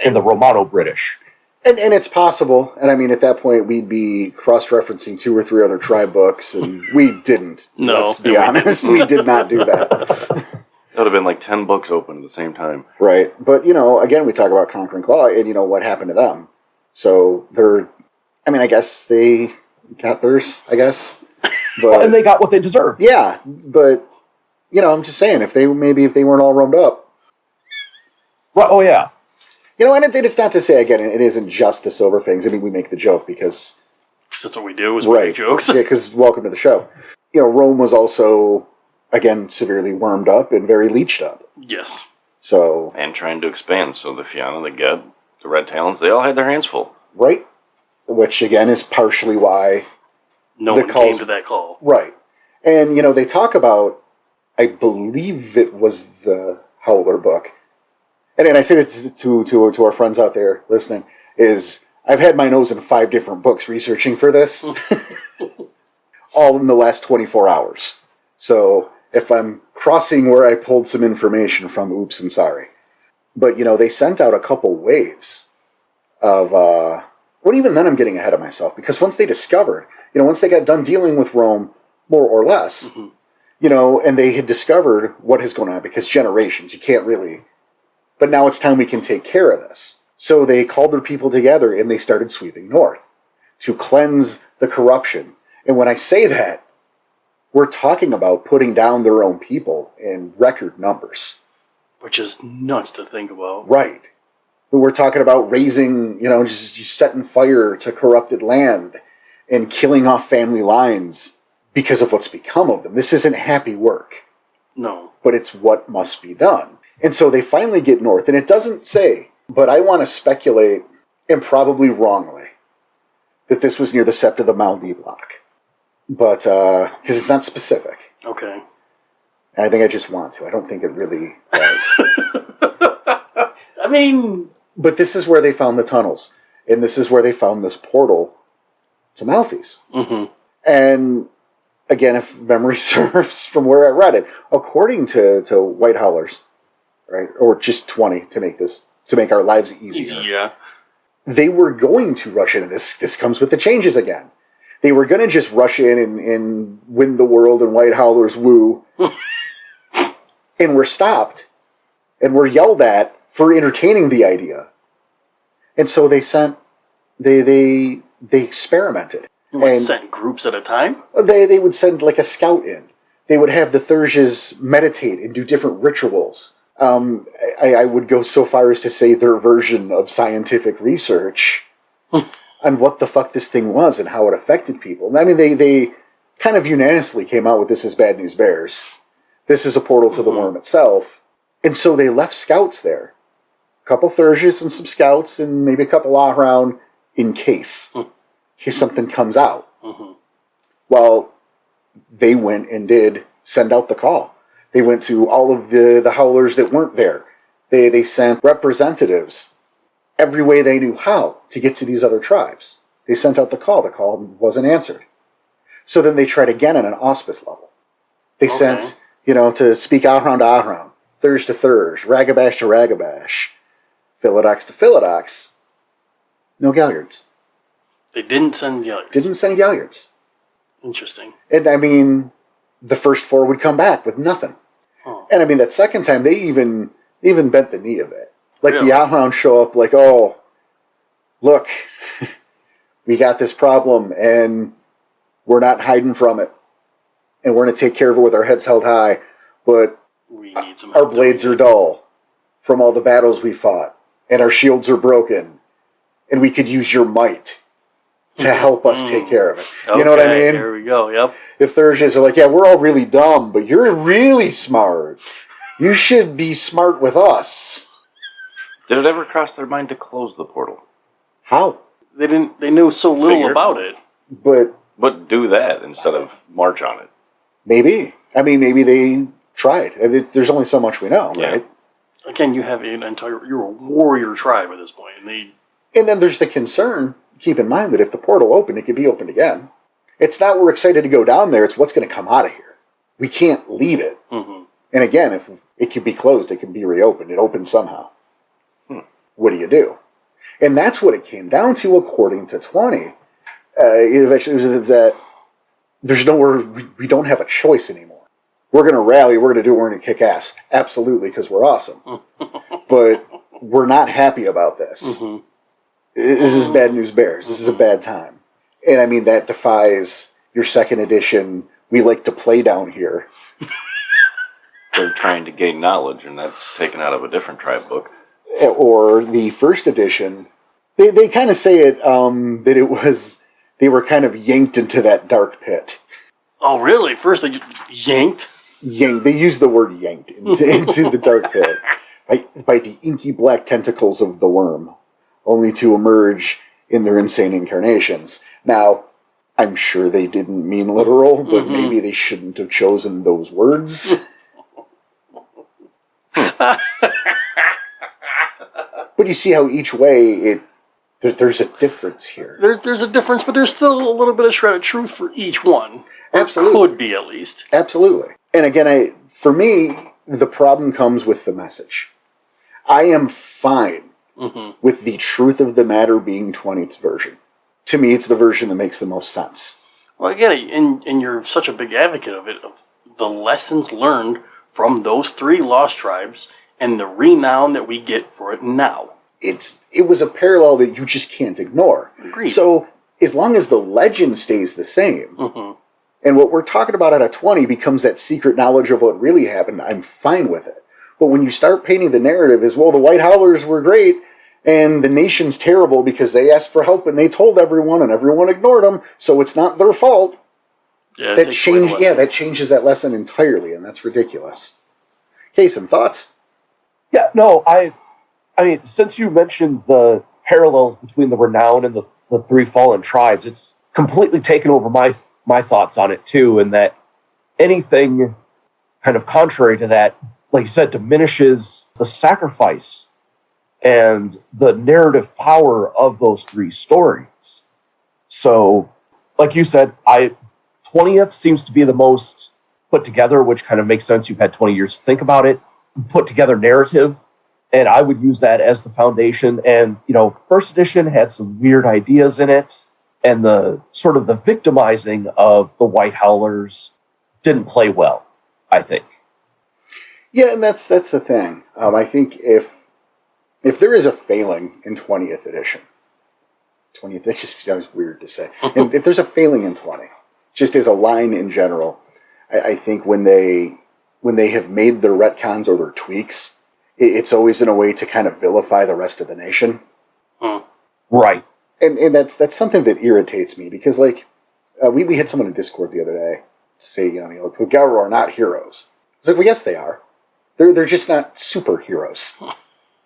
and the Romano-British. And it's possible, and I mean, at that point, we'd be cross-referencing 2 or 3 other tribe books, and we didn't. No. Let's be honest. We did not do that. That would have been like 10 books open at the same time. Right. But, again, we talk about Conquering Claw, and, what happened to them. So, I guess they got theirs, I guess. But, And they got what they deserved. yeah, but, I'm just saying, if they weren't all roamed up. Right, oh, yeah. And it's not to say, again, it isn't just the Silverfangs. I mean, we make the joke because... That's what we do, is we make jokes. Yeah, because welcome to the show. Rome was also, again, severely wormed up and very leeched up. Yes. So... And trying to expand. So the Fianna, the Ged, the Red Talons, they all had their hands full. Right. Which, again, is partially why... No one came to that call. Right. And, they talk about, I believe it was the Howler book. And I say this to our friends out there listening, is I've had my nose in 5 different books researching for this. All in the last 24 hours. So if I'm crossing where I pulled some information from, oops, I'm sorry. But, they sent out a couple waves of, well, even then I'm getting ahead of myself, because once they discovered, once they got done dealing with Rome, more or less, and they had discovered what is going on, because generations, you can't really, but now it's time we can take care of this. So they called their people together and they started sweeping north to cleanse the corruption. And when I say that, we're talking about putting down their own people in record numbers. Which is nuts to think about. Right. We're talking about raising, just setting fire to corrupted land and killing off family lines because of what's become of them. This isn't happy work. No. But it's what must be done. And so they finally get north, and it doesn't say, but I want to speculate, and probably wrongly, that this was near the Sept of the Maldi block. But, because it's not specific. Okay. And I think I just want to. I don't think it really does. I mean... But this is where they found the tunnels. And this is where they found this portal to Malphys. Mm-hmm. And, again, if memory serves from where I read it, according to White Howlers, right, or just 20 to make our lives easier. Easy, yeah. They were going to rush into this. This comes with the changes again. They were going to just rush in and win the world and White Howlers woo. And were stopped. And were yelled at for entertaining the idea. And so they experimented. And sent groups at a time? They would send like a scout in. They would have the Thurges meditate and do different rituals. I would go so far as to say their version of scientific research on what the fuck this thing was and how it affected people. I mean, they kind of unanimously came out with this as Bad News Bears. This is a portal to the worm itself. And so they left scouts there. A couple Thurges and some scouts and maybe a couple Ahround in case something comes out. Mm-hmm. Well, they went and did send out the call. They went to all of the Howlers that weren't there. They sent representatives every way they knew how to get to these other tribes. They sent out the call. The call wasn't answered. So then they tried again on an auspice level. They sent, to speak Ahround to Ahround, Thurge to Thurge, Ragabash to Ragabash, Philodox to Philodox. No Galliards. They didn't send Galliards. Didn't send Galliards. Interesting. And I mean, the first four would come back with nothing. Huh. And I mean, that second time, they even bent the knee a bit. Like Really? the Ahround show up like, oh, look, we got this problem and we're not hiding from it. And we're going to take care of it with our heads held high. But We need some our help. blades are dull from all the battles we fought. And our shields are broken. And we could use your might to help us take care of it. You know what I mean? There we go, yep. The Thurges are like, yeah, we're all really dumb, but you're really smart. You should be smart with us. Did it ever cross their mind to close the portal? How? They knew so little Figured. about it. But do that instead of march on it. maybe. I mean, maybe they tried. There's only so much we know, Yeah. right? Again, you're a warrior tribe at this point. And then there's the concern, keep in mind that if the portal opened, it could be opened again. It's not we're excited to go down there, it's what's going to come out of here. We can't leave it. Mm-hmm. And again, if it can be closed, it can be reopened. It opens somehow. What do you do? And that's what it came down to, according to 20. Eventually, it was that there's nowhere, we don't have a choice anymore. We're going to rally, we're going to kick ass. Absolutely, because we're awesome. But we're not happy about this. Mm-hmm. This is Bad News Bears. This is a bad time. And I mean, that defies your second edition, we like to play down here. They're trying to gain knowledge, and that's taken out of a different tribe book. Or the first edition, they kind of say it, that it was, they were kind of yanked into that dark pit. Oh, really? First they yanked? Yanked. They use the word yanked into the dark pit by the inky black tentacles of the worm, only to emerge in their insane incarnations. Now, I'm sure they didn't mean literal, but maybe they shouldn't have chosen those words. But you see how each way there's a difference here. There's a difference, but there's still a little bit of shred of truth for each one. Or Absolutely. could be, at least. Absolutely. And again, for me, the problem comes with the message. I am fine with the truth of the matter being 20th version. To me, it's the version that makes the most sense. Well, again, and you're such a big advocate of it, of the lessons learned from those 3 lost tribes and the renown that we get for it now. It was a parallel that you just can't ignore. Agreed. So as long as the legend stays the same, and what we're talking about out of 20 becomes that secret knowledge of what really happened, I'm fine with it. But when you start painting the narrative as, well, the White Howlers were great, and the nation's terrible because they asked for help and they told everyone and everyone ignored them, so it's not their fault. Yeah, That changes that lesson entirely, and that's ridiculous. Cason, thoughts? Yeah, no, I mean, since you mentioned the parallels between the Renown and the 3 fallen tribes, it's completely taken over my thoughts on it too, and that anything kind of contrary to that, like you said, diminishes the sacrifice and the narrative power of those 3 stories. So, like you said, 20th seems to be the most put together, which kind of makes sense. You've had 20 years to think about it, put together narrative, and I would use that as the foundation. And, first edition had some weird ideas in it, and the sort of the victimizing of the White Howlers didn't play well, I think. Yeah, and that's the thing. I think if there is a failing in 20th edition, that just sounds weird to say. And if there's a failing in 20, just as a line in general, I think when they have made their retcons or their tweaks, it's always in a way to kind of vilify the rest of the nation. Right. And that's something that irritates me, because we had someone in Discord the other day say, the Garu are not heroes. It's like, well, yes, they are. They're just not superheroes.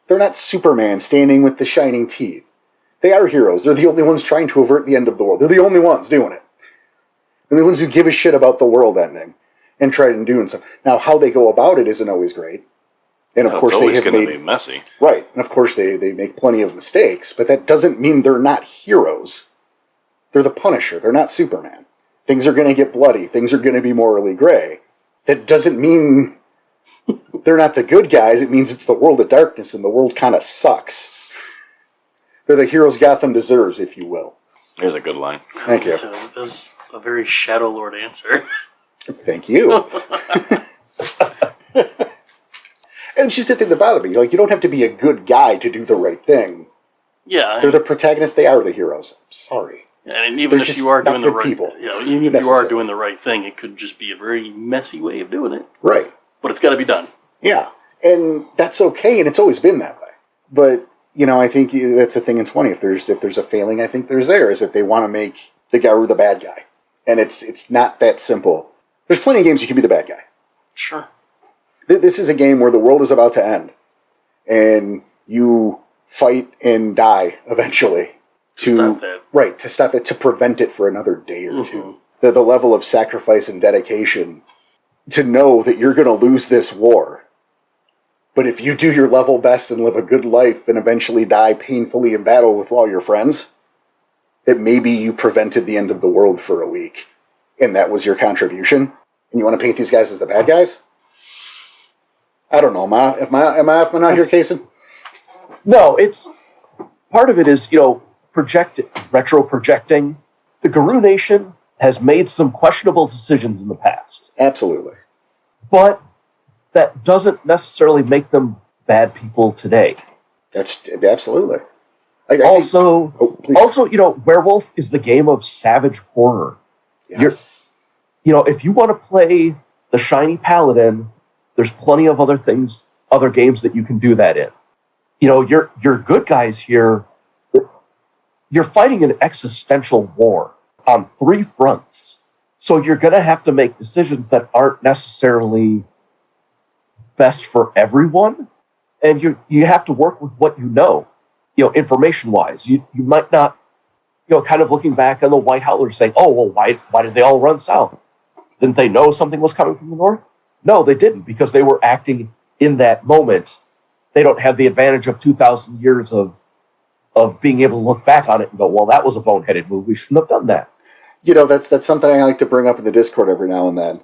They're not Superman standing with the shining teeth. They are heroes. They're the only ones trying to avert the end of the world. They're the only ones doing it. They're the ones who give a shit about the world ending and try and doing something. Now, how they go about it isn't always great. And of course, it's going to be messy. Right. And of course, they make plenty of mistakes, but that doesn't mean they're not heroes. They're the Punisher. They're not Superman. Things are going to get bloody. Things are going to be morally gray. That doesn't mean they're not the good guys. It means it's the world of darkness, and the world kind of sucks. They're the heroes Gotham deserves, if you will. Here's a good line. Thank you. That's a very Shadow Lord answer. Thank you. And it's just the thing that bothered me. You don't have to be a good guy to do the right thing. Yeah. They're the protagonists. They are the heroes. I'm sorry. And even if you are doing the right people, even if you are doing the right thing, it could just be a very messy way of doing it. Right. But it's got to be done. Yeah. And that's okay, and it's always been that way. But, I think that's the thing in 20. If there's a failing, I think there's is that they want to make the Garu the bad guy. And it's not that simple. There's plenty of games you can be the bad guy. Sure. This is a game where the world is about to end, and you fight and die eventually to stop that. Right, to stop it, to prevent it for another day or two. The level of sacrifice and dedication to know that you're going to lose this war, but if you do your level best and live a good life and eventually die painfully in battle with all your friends, that maybe you prevented the end of the world for a week, and that was your contribution, and you want to paint these guys as the bad guys? I don't know. Am I not here, Cason? No, it's part of it is, retro projecting. The Garu Nation has made some questionable decisions in the past. Absolutely. But that doesn't necessarily make them bad people today. That's absolutely. Also, Werewolf is the game of savage horror. Yes. If you want to play the shiny paladin, there's plenty of other games that you can do that in. Your good guys here, you're fighting an existential war on 3 fronts. So you're going to have to make decisions that aren't necessarily best for everyone. And you have to work with what information-wise. You might not, kind of looking back on the White Howlers saying, oh, well, why did they all run south? Didn't they know something was coming from the north? No, they didn't, because they were acting in that moment. They don't have the advantage of 2,000 years of being able to look back on it and go, well, that was a boneheaded move. We shouldn't have done that. That's something I like to bring up in the Discord every now and then.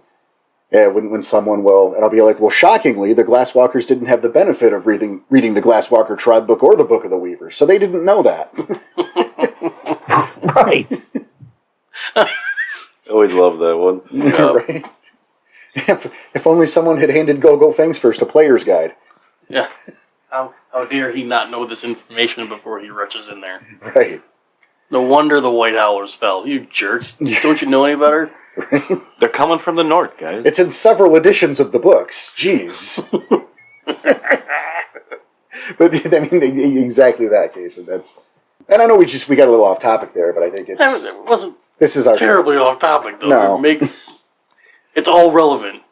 when someone will, and I'll be like, well, shockingly, the Glasswalkers didn't have the benefit of reading the Glasswalker Tribe book or the Book of the Weaver, so they didn't know that. Right. I always love that one. Yeah. Right? If only someone had handed Go-Go Fangs first a player's guide. Yeah. How dare he not know this information before he rushes in there? Right. No wonder the White Howlers fell. You jerks. Don't you know any better? Right? They're coming from the north, guys. It's in several editions of the books. Jeez. But, I mean, exactly that, Cason. And I know we got a little off topic there, but I think It wasn't this is our terribly off topic, though. No. It's all relevant.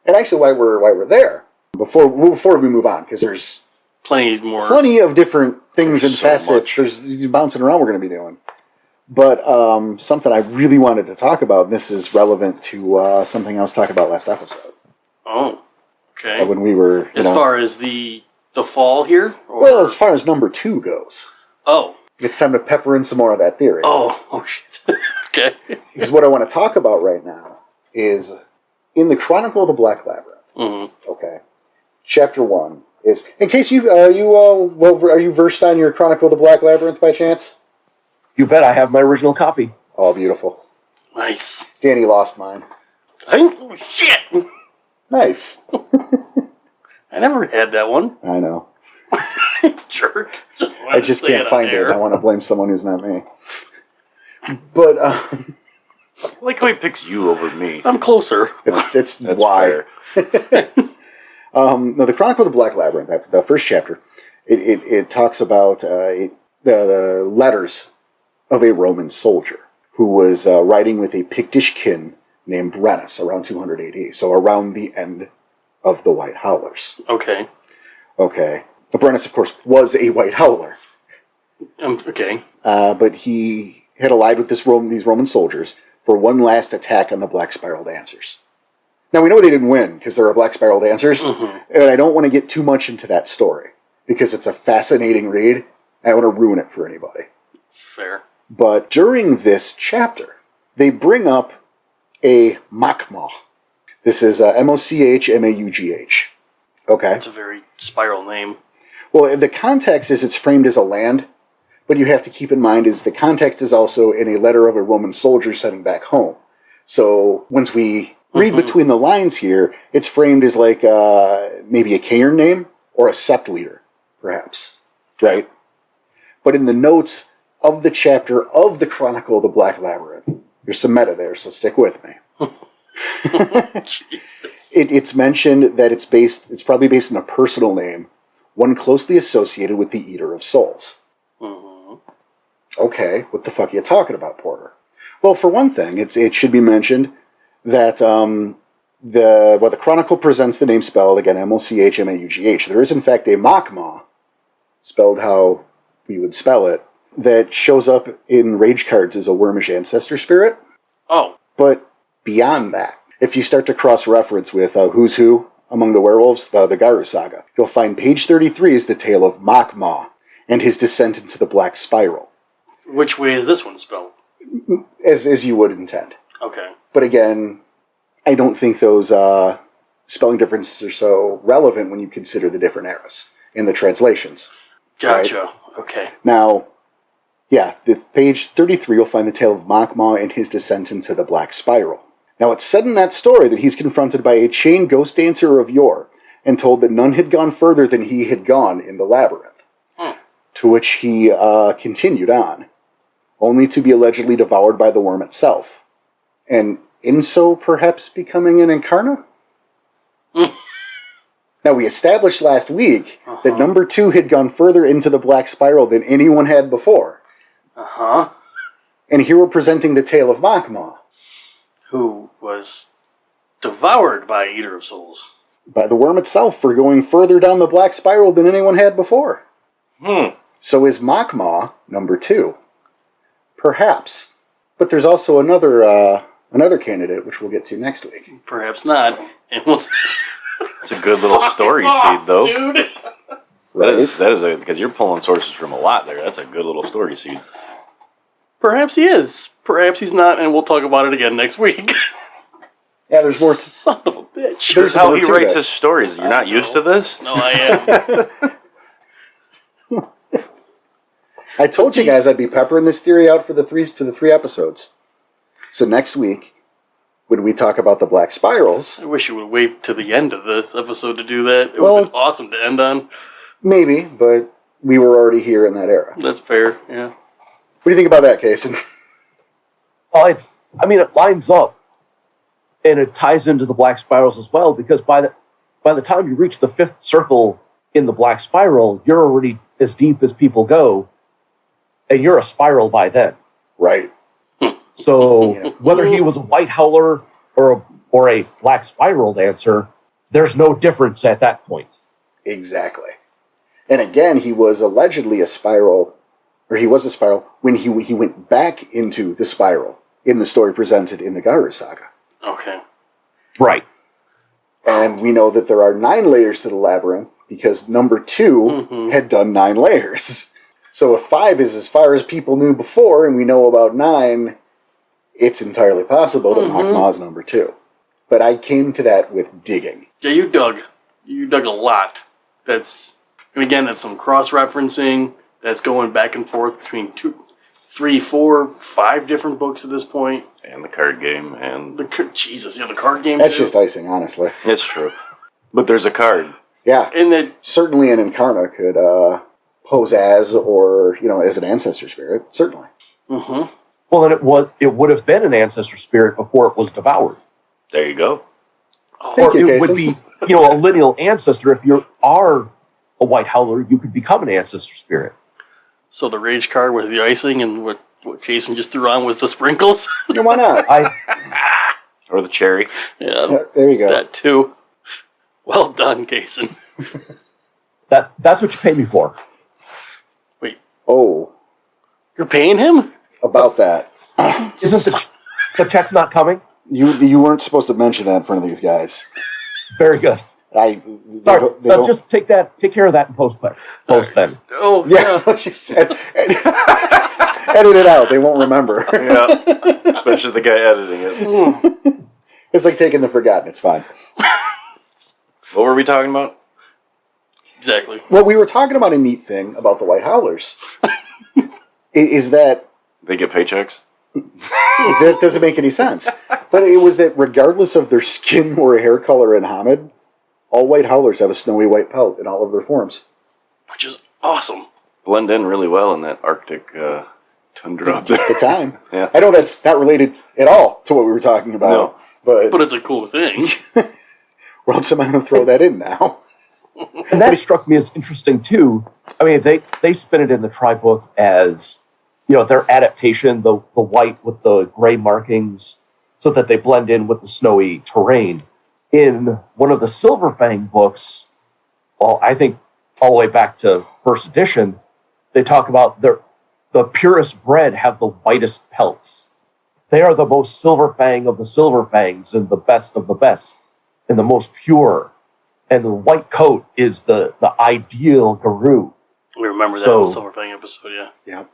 And actually, why we're there before we move on, because there's plenty of different things and so facets. much. There's bouncing around we're going to be doing. But something I really wanted to talk about, and this is relevant to something I was talking about last episode. Oh, okay. When we were As far as the fall here? Or? Well, as far as number 2 goes. Oh. It's time to pepper in some more of that theory. Oh shit. Okay. Because what I want to talk about right now is in the Chronicle of the Black Labyrinth. Mm-hmm. Okay. Chapter 1 is, in case are you versed on your Chronicle of the Black Labyrinth by chance? You bet I have my original copy. Oh, beautiful. Nice. Danny lost mine. Oh, shit. Nice. I never had that one. I know. Jerk. I just can't find it. I want to blame someone who's not me. But I like how he picks you over me. I'm closer. it's That's why. fair. No, the Chronicle of the Black Labyrinth, the first chapter, it talks about the letters of a Roman soldier who was riding with a Pictish kin named Brennus around 200 AD, so around the end of the White Howlers. Okay. Okay. Brennus, of course, was a White Howler. Okay. But he had allied with these Roman soldiers for one last attack on the Black Spiral Dancers. Now, we know they didn't win because there are Black Spiral Dancers, and I don't want to get too much into that story because it's a fascinating read. I don't want to ruin it for anybody. Fair. But during this chapter, they bring up a Mochmaw. This is Mochmaugh. Okay. That's a very spiral name. Well, the context is it's framed as a land, but you have to keep in mind is the context is also in a letter of a Roman soldier sending back home. So once we read between the lines here, it's framed as like maybe a cairn name or a sept leader, perhaps, right? But in the notes of the chapter of the Chronicle of the Black Labyrinth, there's some meta there, so stick with me. Jesus. It's mentioned that it's probably based on a personal name, one closely associated with the Eater of Souls. Mm-hmm. Okay, what the fuck are you talking about, Porter? Well, for one thing, it should be mentioned that the Chronicle presents the name spelled, again, Mochmaugh. There is, in fact, a Mochmaw, spelled how we would spell it, that shows up in Rage cards as a Wormish ancestor spirit. Oh. But beyond that, if you start to cross-reference with Who's Who among the werewolves, the Garu Saga, you'll find page 33 is the tale of Mochmaw and his descent into the Black Spiral. Which way is this one spelled? As you would intend. Okay. But again, I don't think those spelling differences are so relevant when you consider the different eras in the translations. Gotcha. Right? Okay. Now, yeah, the page 33, you'll find the tale of Mochmaw and his descent into the Black Spiral. Now, it's said in that story that he's confronted by a chained ghost dancer of yore and told that none had gone further than he had gone in the labyrinth. To which he continued on, only to be allegedly devoured by the worm itself. And in so perhaps becoming an incarna? Now, we established last week that number 2 had gone further into the Black Spiral than anyone had before. Uh-huh. And here we're presenting the tale of Mochmaw. Who was devoured by Eater of Souls. By the worm itself for going further down the Black Spiral than anyone had before. So is Mochmaw number 2? Perhaps. But there's also another candidate, which we'll get to next week. Perhaps not. And we'll It's a good little story seed, though. Dude. Right? That is because you're pulling sources from a lot there. That's a good little story seed. Perhaps he is. Perhaps he's not, and we'll talk about it again next week. Yeah, there's more. Son of a bitch. Here's how he more to writes this. his stories. You're not used to this? No, I am. I told you guys I'd be peppering this theory out for the three episodes. So next week, when we talk about the Black Spirals, I wish you would wait to the end of this episode to do that. It would have been awesome to end on. maybe, but we were already here in that era. That's fair, yeah. What do you think about that, Cason? Well, it lines up, and it ties into the Black Spirals as well, because by the time you reach the fifth circle in the Black Spiral, you're already as deep as people go, and you're a spiral by then. Right. So Yeah. whether he was a White Howler or a Black Spiral dancer, there's no difference at that point. Exactly. And again, he was allegedly a spiral, or he was a spiral, when he went back into the spiral in the story presented in the Garu Saga. Okay. Right. And we know that there are 9 layers to the labyrinth, because number 2 had done 9 layers. So if 5 is as far as people knew before, and we know about 9, it's entirely possible that Makma is number 2. But I came to that with digging. Yeah, you dug. You dug a lot. And again, that's some cross-referencing. That's going back and forth between 2, 3, 4, 5 different books at this point. And the card game, and... The card game That's too. just icing, honestly. It's true. But there's a card. Yeah. And that, Certainly an Incarna could pose as, or, as an ancestor spirit. Certainly. mm-hmm. Well, then it would have been an ancestor spirit before it was devoured. There you go. Thank Or you, it would Cason. be, a lineal ancestor. If you are a White Howler, you could become an ancestor spirit. So the rage card was the icing, and what Cason just threw on was the sprinkles. Yeah, why not? Or the cherry. Yeah, Yeah, there you go. that too. Well done, Cason. That's what you pay me for. Wait, Oh, you're paying him? about that. Isn't the check's not coming? You weren't supposed to mention that in front of these guys. Very good. They Sorry, don't- just take care of that in post then. Oh, Yeah, like she said. Edit it out. They won't remember. Yeah. Especially the guy editing it. It's like taking the forgotten. It's fine. What were we talking about? Exactly. Well, we were talking about a neat thing about the White Howlers. Is that They get paychecks? that doesn't make any sense. But it was that regardless of their skin or hair color in Hamid, all White Howlers have a snowy white pelt in all of their forms. Which is awesome. Blend in really well in that Arctic tundra up At there. the time. Yeah. I know that's not related at all to what we were talking about. No. But But it's a cool thing. where else am I going to throw that in now? And that struck me as interesting too. I mean, they spin it in the tri book as their adaptation, the white with the gray markings, so that they blend in with the snowy terrain. In one of the Silverfang books, well, I think all the way back to first edition, they talk about the purest bred have the whitest pelts. They are the most Silverfang of the Silverfangs and the best of the best and the most pure. And the white coat is the ideal Garou. We remember that So- in the Silverfang episode, yeah. Yeah.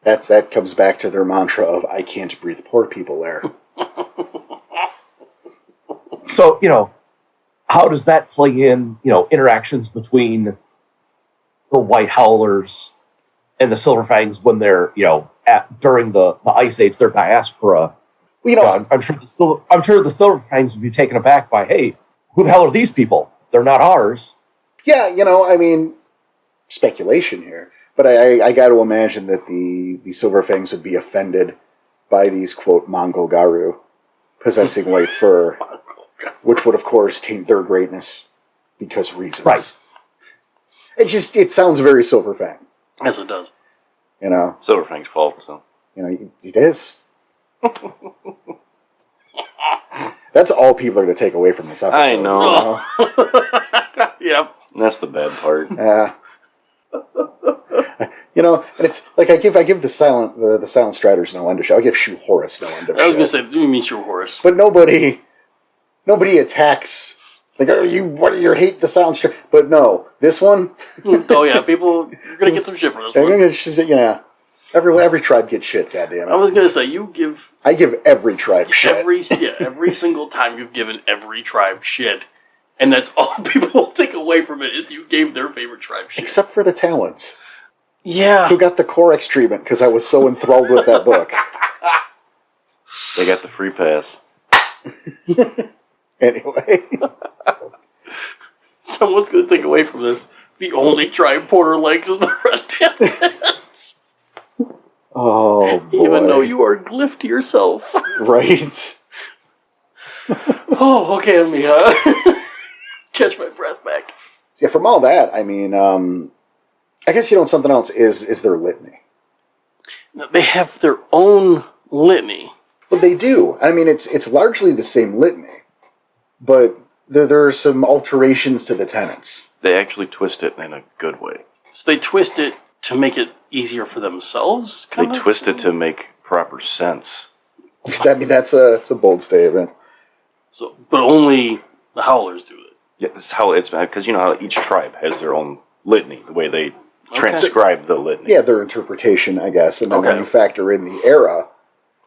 That comes back to their mantra of I can't breathe poor people there. So, how does that play in, interactions between the White Howlers and the Silverfangs when they're, during the Ice Age, their diaspora? Well, I'm sure the Silverfangs would be taken aback by, hey, who the hell are these people? They're not ours. yeah, I mean, speculation here. But I got to imagine that the Silverfangs would be offended by these, quote, Mongol Garu possessing white fur, which would, of course, taint their greatness because reasons. Right. It sounds very Silverfang, Yes, it does. Silverfang's fault, so. It is. That's all people are going to take away from this episode. I know. Yep. That's the bad part. And it's like I give the silent striders no end of shit. I give Shoe Horus no end of shit. I was going to say, you mean Sure Horse. But nobody attacks. Like, what do you hate the silent strider? But no, this one, Oh, yeah, people, you're going to get some shit for this they're one. gonna, Every tribe gets shit, goddammit. I was gonna say I give every tribe shit. every single time you've given every tribe shit, and that's all people will take away from it is you gave their favorite tribe shit. Except for the Talons, Yeah. who got the Corex treatment because I was so enthralled with that book. They got the free pass. Anyway. Someone's gonna take away from this. The only tribe Porter likes is the Red Talons. Oh, boy. Even though you are glyph to yourself. Right? Oh, okay, let me catch my breath back. Yeah, from all that, I mean, I guess, something else is their litany. They have their own litany. But they do. I mean, it's largely the same litany, but there are some alterations to the tenets. They actually twist it in a good way. So they twist it to make it easier for themselves, They twist it to make proper sense. I mean, it's a bold statement. So, but only the Howlers do it. Yeah, that's how it's because you know how each tribe has their own litany, the way they transcribe the litany. Yeah, their interpretation, I guess. And then when Okay. you factor in the era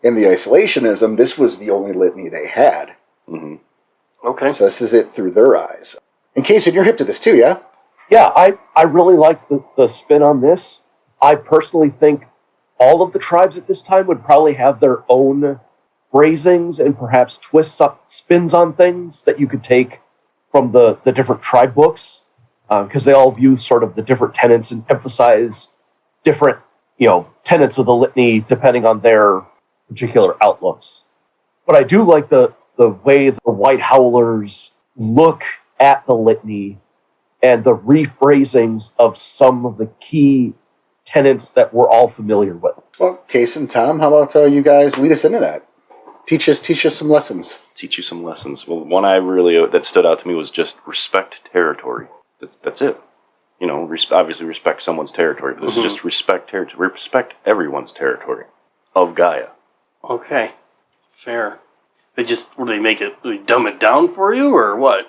and the isolationism, this was the only litany they had. Mm-hmm. Okay. So this is it through their eyes. And Cason, you're hip to this too, yeah? Yeah, I really like the spin on this. I personally think all of the tribes at this time would probably have their own phrasings and perhaps twists up spins on things that you could take from the different tribe books, because they all view sort of the different tenets and emphasize different, tenets of the litany depending on their particular outlooks. But I do like the way the White Howlers look at the litany and the rephrasings of some of the key tenets that we're all familiar with. Well, Cason, Tom, how about you guys lead us into that? Teach us some lessons. Teach you some lessons. Well, one that stood out to me was just respect territory. That's it. Obviously respect someone's territory, but this is just respect territory. Respect everyone's territory of Gaia. Okay. Fair. They dumb it down for you, or what?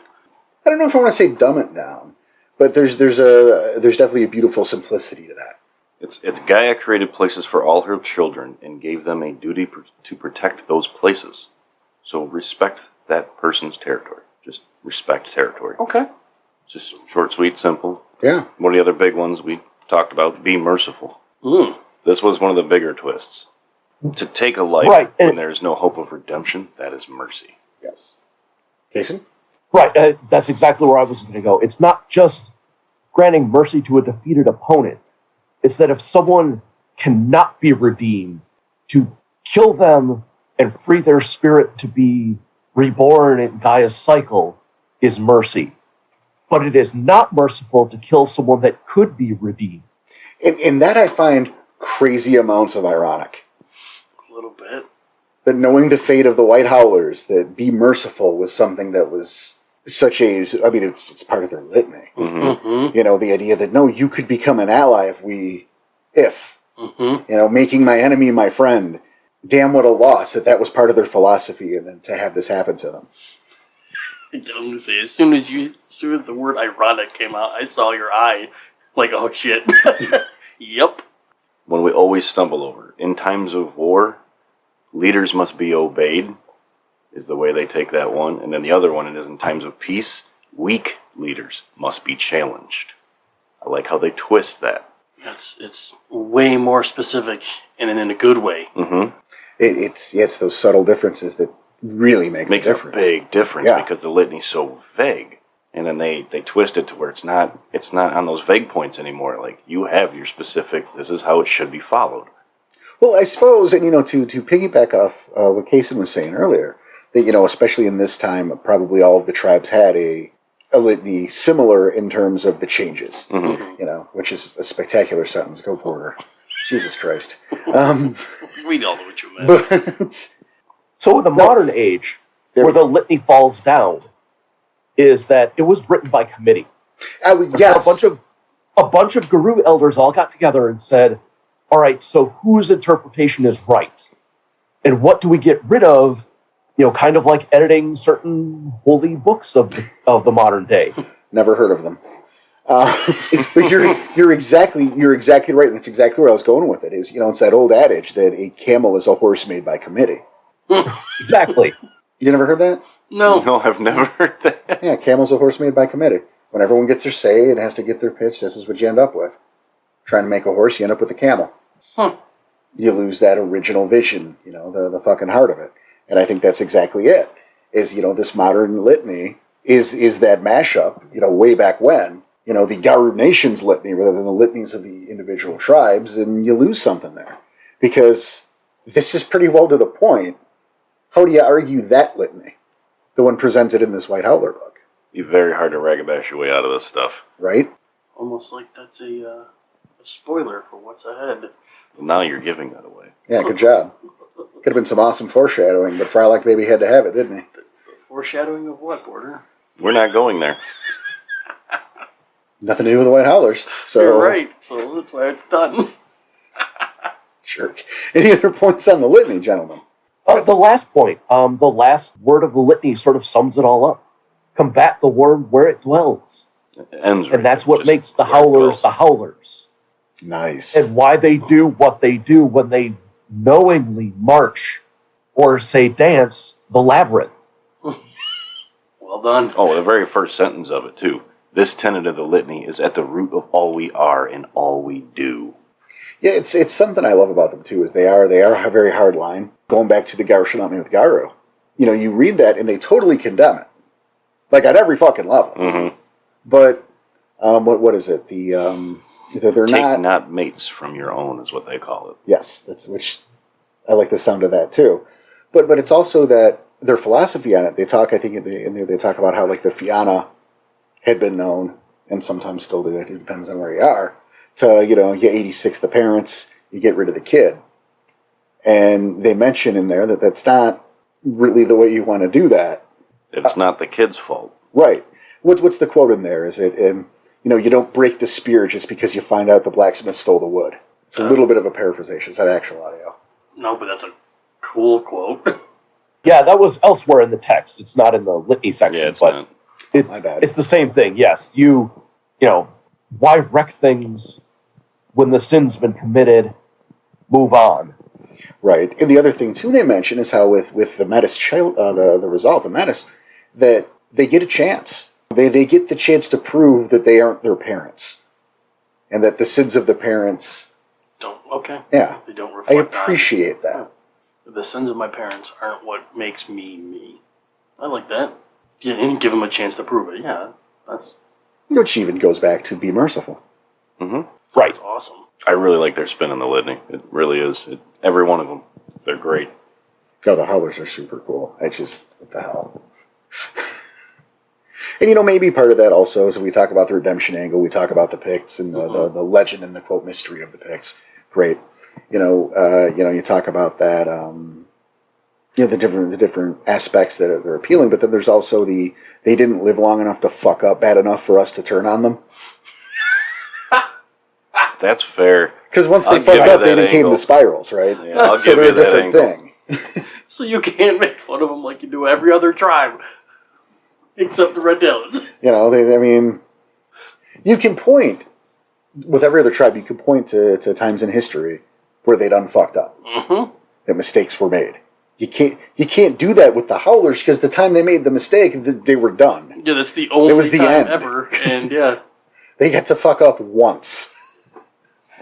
I don't know if I want to say dumb it down, but there's definitely a beautiful simplicity to that. It's Gaia created places for all her children and gave them a duty to protect those places. So respect that person's territory. Just respect territory. Okay. Just short, sweet, simple. Yeah. One of the other big ones we talked about, be merciful. Mm. This was one of the bigger twists. To take a life Right, when there is no hope of redemption, that is mercy. Yes. Cason? Right, that's exactly where I was going to go. It's not just granting mercy to a defeated opponent. It's that if someone cannot be redeemed, to kill them and free their spirit to be reborn in Gaia's cycle is mercy. But it is not merciful to kill someone that could be redeemed. And that I find crazy amounts of ironic. A little bit. That knowing the fate of the White Howlers, that be merciful was something that was such it's part of their litany. Mm-hmm. The idea that, no, you could become an ally making my enemy my friend. Damn, what a loss that was part of their philosophy, and then to have this happen to them. I was going to say, as soon as the word ironic came out, I saw your eye. Like, oh shit. Yep. When we always stumble over. In times of war, leaders must be obeyed, is the way they take that one. And then the other one is in times of peace, weak leaders must be challenged. I like how they twist that. It's way more specific and in a good way. Mm-hmm. It's those subtle differences that really make a difference. A big difference Yeah. because the litany's so vague. And then they twist it to where it's not on those vague points anymore. Like, you have your specific, this is how it should be followed. Well, I suppose, and to piggyback off what Cason was saying earlier, that especially in this time, probably all of the tribes had a litany similar in terms of the changes. Mm-hmm. Which is a spectacular sentence. Go Porter. Jesus Christ. We all know what you meant. But So in the modern age, where the litany falls down, is that it was written by committee. yes. A bunch of guru elders all got together and said, all right, so whose interpretation is right? And what do we get rid of? Kind of like editing certain holy books of the modern day. Never heard of them. But you're exactly right, and that's exactly where I was going with it. Is it's that old adage that a camel is a horse made by committee. Exactly. You never heard that? No. No, I've never heard that. Yeah, camel's a horse made by committee. When everyone gets their say and has to get their pitch, this is what you end up with. Trying to make a horse, you end up with a camel. Huh. You lose that original vision, the fucking heart of it. And I think that's exactly it. Is, this modern litany is that mashup, way back when, the Garu Nation's litany rather than the litanies of the individual tribes, and you lose something there. Because this is pretty well to the point. How do you argue that litany? The one presented in this White Howler book. It'd be very hard to ragabash your way out of this stuff. Right? Almost like that's a spoiler for what's ahead. Well, now you're giving that away. Yeah, good job. Could have been some awesome foreshadowing, but Frylock Baby had to have it, didn't he? Foreshadowing of what, Border? We're not going there. Nothing to do with the White Howlers. So, You're right, so that's why it's done. Jerk. Any other points on the litany, gentlemen? The last point, the last word of the litany sort of sums it all up. Combat the worm where it dwells. It ends right And that's there, what just makes the where it Howlers goes. the Howlers. Nice. And why they do what they do when they knowingly march or say dance the labyrinth. Well done. Oh, the very first sentence of it, too. This tenet of the litany is at the root of all we are and all we do. Yeah, it's something I love about them, too, is they are a very hard line. Going back to the Garu Shalami with Garu. You read that and they totally condemn it. Like, at every fucking level. Mm-hmm. But, what is it? They're Take not... not mates from your own is what they call it. Yes, which I like the sound of that too, but it's also that their philosophy on it. They talk, I think, in there they talk about how like the Fianna had been known, and sometimes still do. It depends on where you are. To you 86 the parents, you get rid of the kid, and they mention in there that that's not really the way you want to do that. It's not the kid's fault. Right. What's the quote in there? Is it you don't break the spear just because you find out the blacksmith stole the wood. It's a little bit of a paraphrasation. Is that actual audio? No, but that's a cool quote. Yeah, that was elsewhere in the text. It's not in the litany section. Yeah, it's but not. My bad. It's the same thing. Yes, why wreck things when the sin's been committed? Move on. Right. And the other thing, too, they mention is how with the Metis child, the resolve, the Metis, that they get a chance. They get the chance to prove that they aren't their parents. And that the sins of the parents... Yeah. They don't I reflect appreciate that. on the sins of my parents aren't what makes me me. I like that. Yeah, and give them a chance to prove it. Yeah, that's Which even goes back to be merciful. Mm-hmm. Right. that's awesome. I really like their spin on the litany. It really is. Every one of them. They're great. Oh, the Howlers are super cool. What the hell? And maybe part of that also is we talk about the redemption angle, we talk about the Picts and the legend and the quote mystery of the Picts. Great. You talk about that, the different aspects that are appealing, but then there's also they didn't live long enough to fuck up bad enough for us to turn on them. That's fair. Because once I'll they fucked give you up, they that became angle. the spirals, right? Yeah, I'll So give they're you a that different angle. thing. So you can't make fun of them like you do every other tribe, except the Red Taileds. You can point, with every other tribe, you can point to times in history where they done fucked up. Mm-hmm. That mistakes were made. You can't do that with the Howlers because the time they made the mistake, they were done. Yeah, that's the only It was the time end. ever. And yeah. They got to fuck up once.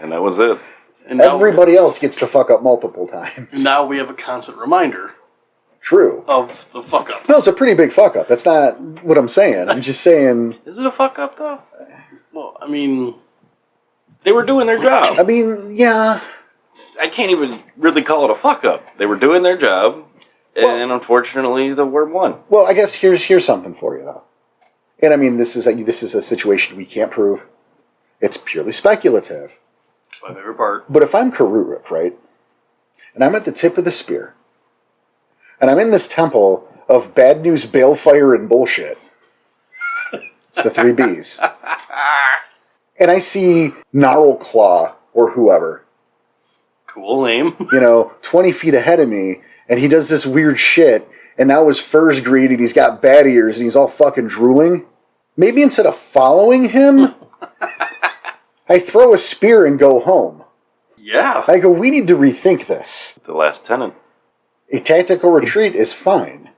And that was it. And now, Everybody else gets to fuck up multiple times. now we have a constant reminder True. of the fuck up. No, it's a pretty big fuck up. That's not what I'm saying. I'm just saying, Is it a fuck up though? Well, they were doing their job. yeah. I can't even really call it a fuck up. They were doing their job, and unfortunately, the worm won. Well, I guess here's something for you, though. And this is a situation we can't prove. It's purely speculative. That's my favorite part. But if I'm Karuruk, right, and I'm at the tip of the spear, and I'm in this temple of bad news, balefire, and bullshit, it's the 3 Bs, and I see Gnarl Claw or whoever, Cool name. 20 feet ahead of me, and he does this weird shit, and now his fur's green, and he's got bat ears, and he's all fucking drooling. Maybe instead of following him, I throw a spear and go home. Yeah. I go, we need to rethink this. The last tenant. A tactical retreat is fine.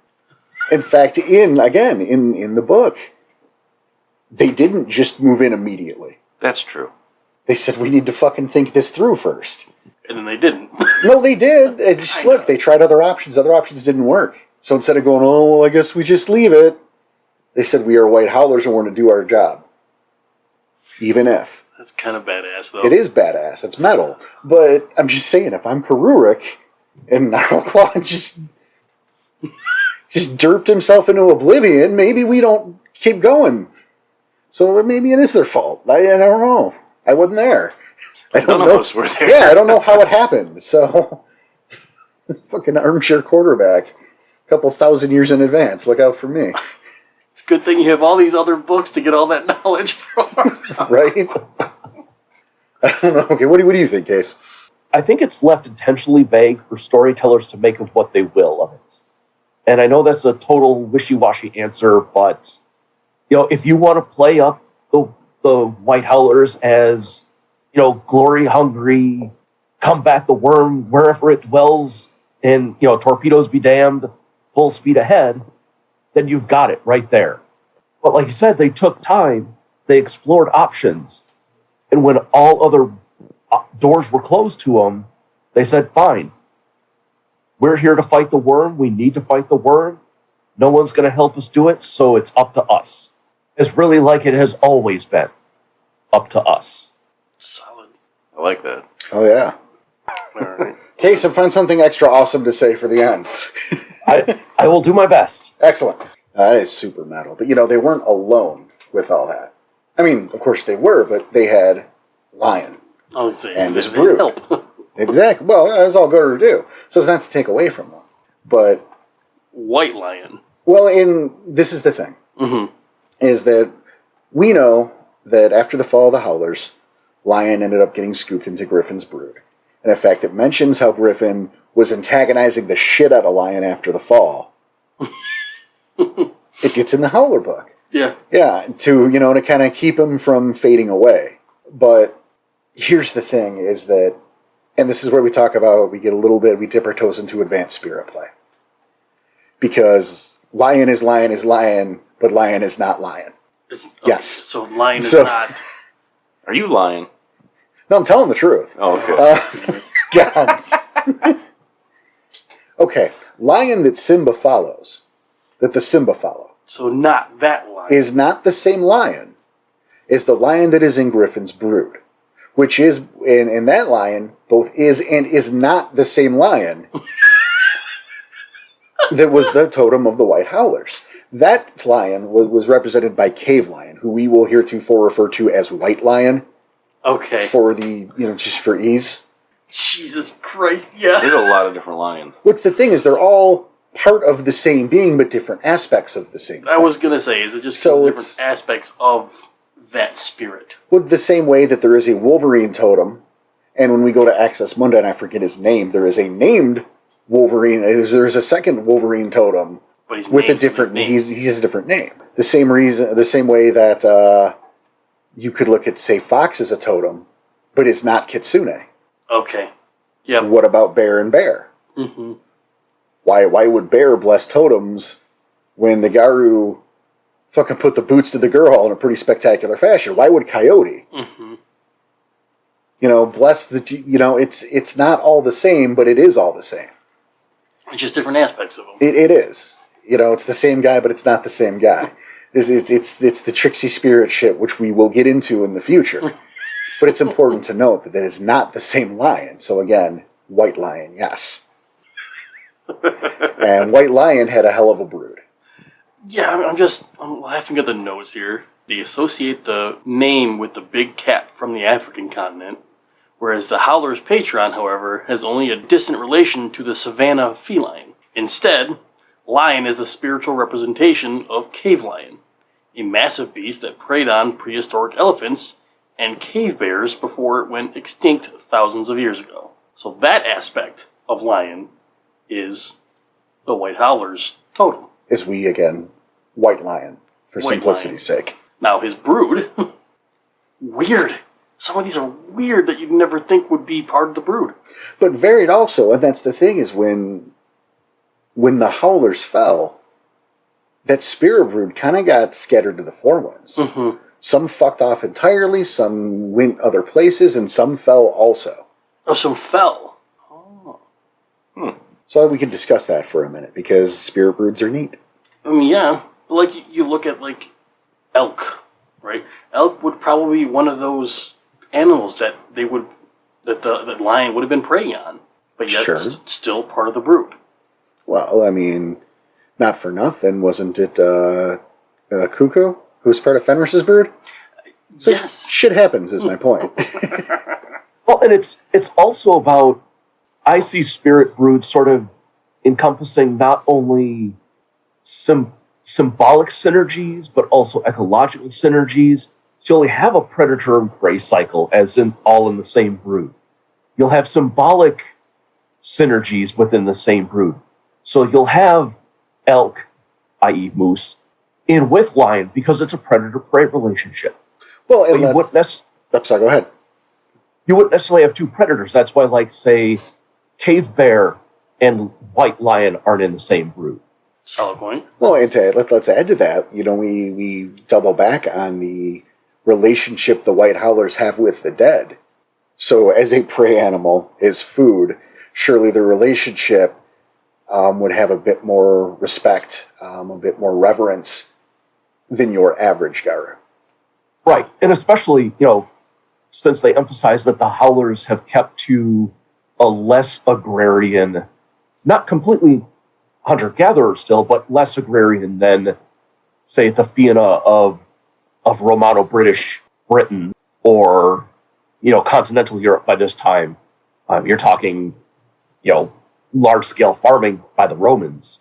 In fact, in the book, they didn't just move in immediately. That's true. They said, we need to fucking think this through first. And then they didn't. No, they did. Look, they tried other options. Other options didn't work. So instead of going, oh, well, I guess we just leave it, they said, we are White Howlers and we're going to do our job. Even if. That's kind of badass, though. It is badass. It's metal. But I'm just saying, if I'm Karurik and Gnarlclaw just derped himself into oblivion, maybe we don't keep going. So maybe it is their fault. I don't know. I wasn't there. I don't None know. of us were there. Yeah, I don't know how it happened. So, fucking armchair quarterback. A couple thousand years in advance. Look out for me. It's a good thing you have all these other books to get all that knowledge from. Right? I don't know. Okay, what do you think, Case? I think it's left intentionally vague for storytellers to make of what they will of it. And I know that's a total wishy-washy answer, but if you want to play up the White Howlers as, glory-hungry, combat the worm wherever it dwells, and, torpedoes be damned, full speed ahead, then you've got it right there. But like you said, they took time, they explored options, and when all other doors were closed to them, they said, fine, we're here to fight the worm, we need to fight the worm, no one's going to help us do it, so it's up to us. It's really like it has always been, up to us. Solid. I like that. Oh, yeah. All right. Case, and find something extra awesome to say for the end. I will do my best. Excellent. That is super metal. But, they weren't alone with all that. I mean, of course they were, but they had Lion. I would say And they his brood. help. Exactly. Well, that's all good to do. So it's not to take away from them. But, White Lion. well, this is the thing. Mm-hmm. Is that we know that after the fall of the Howlers, Lion ended up getting scooped into Griffin's brood. And in fact, it mentions how Griffin was antagonizing the shit out of Lion after the fall. It gets in the Howler book. Yeah. Yeah, to kind of keep him from fading away. But here's the thing is that, and this is where we talk about, we dip our toes into advanced spirit play. Because Lion is Lion, but Lion is not Lion. Yes. So Lion is So- not. Are you lying? No, I'm telling the truth. Oh, okay. God. Okay, Lion that Simba follows, that the Simba follow, So not that Lion. is not the same lion as the lion that is in Griffin's brood, which is, and that lion both is and is not the same lion that was the totem of the White Howlers. That lion was represented by Cave Lion, who we will heretofore refer to as White Lion Okay. for the, just for ease. Jesus Christ, yeah. There's a lot of different lions. What's the thing is they're all part of the same being, but different aspects of the same I thing. was going to say, is it just So different it's- aspects of that spirit? Well, the same way that there is a Wolverine totem, and when we go to Access Mundi, and I forget his name, there is a named Wolverine. There's a second Wolverine totem But he's with a named different. name. He has a different name. The same way that you could look at, say, Fox as a totem, but it's not Kitsune. Okay. Yep. What about Bear and Bear? Mm-hmm. Why would Bear bless totems when the Garu fucking put the boots to the girl in a pretty spectacular fashion? Why would Coyote? Mm-hmm. Bless the... it's not all the same, but it is all the same. It's just different aspects of them. It is. It's the same guy, but it's not the same guy. It's the tricksy spirit shit, which we will get into in the future. But it's important to note that it's not the same lion. So again, White Lion, yes. And White Lion had a hell of a brood. Yeah, I'm laughing at the notes here. They associate the name with the big cat from the African continent, whereas the Howler's patron, however, has only a distant relation to the savanna feline. Instead, lion is the spiritual representation of cave lion, a massive beast that preyed on prehistoric elephants and cave bears before it went extinct thousands of years ago. So that aspect of lion is the White Howler's totem. Is we, again, White Lion, for White simplicity's sake. Now his brood, weird. Some of these are weird that you'd never think would be part of the brood. But varied also, and that's the thing, is when the Howlers fell, that spirit brood kind of got scattered to the four winds. Mm-hmm. Some fucked off entirely, some went other places, and some fell also. Oh, some fell. Oh. So we can discuss that for a minute, because spirit broods are neat. I mean, yeah. But like, you look at, like, elk, right? Elk would probably be one of those animals that the lion would have been preying on. But yet, Sure. it's still part of the brood. Well, I mean, not for nothing, wasn't it Cuckoo, who's part of Fenris's brood? So Yes. shit happens, is my point. Well, and it's also about, I see spirit brood sort of encompassing not only symbolic synergies, but also ecological synergies. So you'll have a predator and prey cycle, as in all in the same brood. You'll have symbolic synergies within the same brood. So you'll have elk, i.e. moose, in with lion because it's a predator-prey relationship. Well, But and you wouldn't sorry, go ahead. you wouldn't necessarily have two predators. That's why, like, say, cave bear and white lion aren't in the same brood. Solid point. Well, and let's add to that, we double back on the relationship the white howlers have with the dead. So as a prey animal, as food, surely the relationship would have a bit more respect, a bit more reverence than your average Garu. Right. And especially, since they emphasize that the howlers have kept to a less agrarian, not completely hunter-gatherer still, but less agrarian than, say, the Fianna of Romano-British Britain or, continental Europe by this time. You're talking, large-scale farming by the Romans.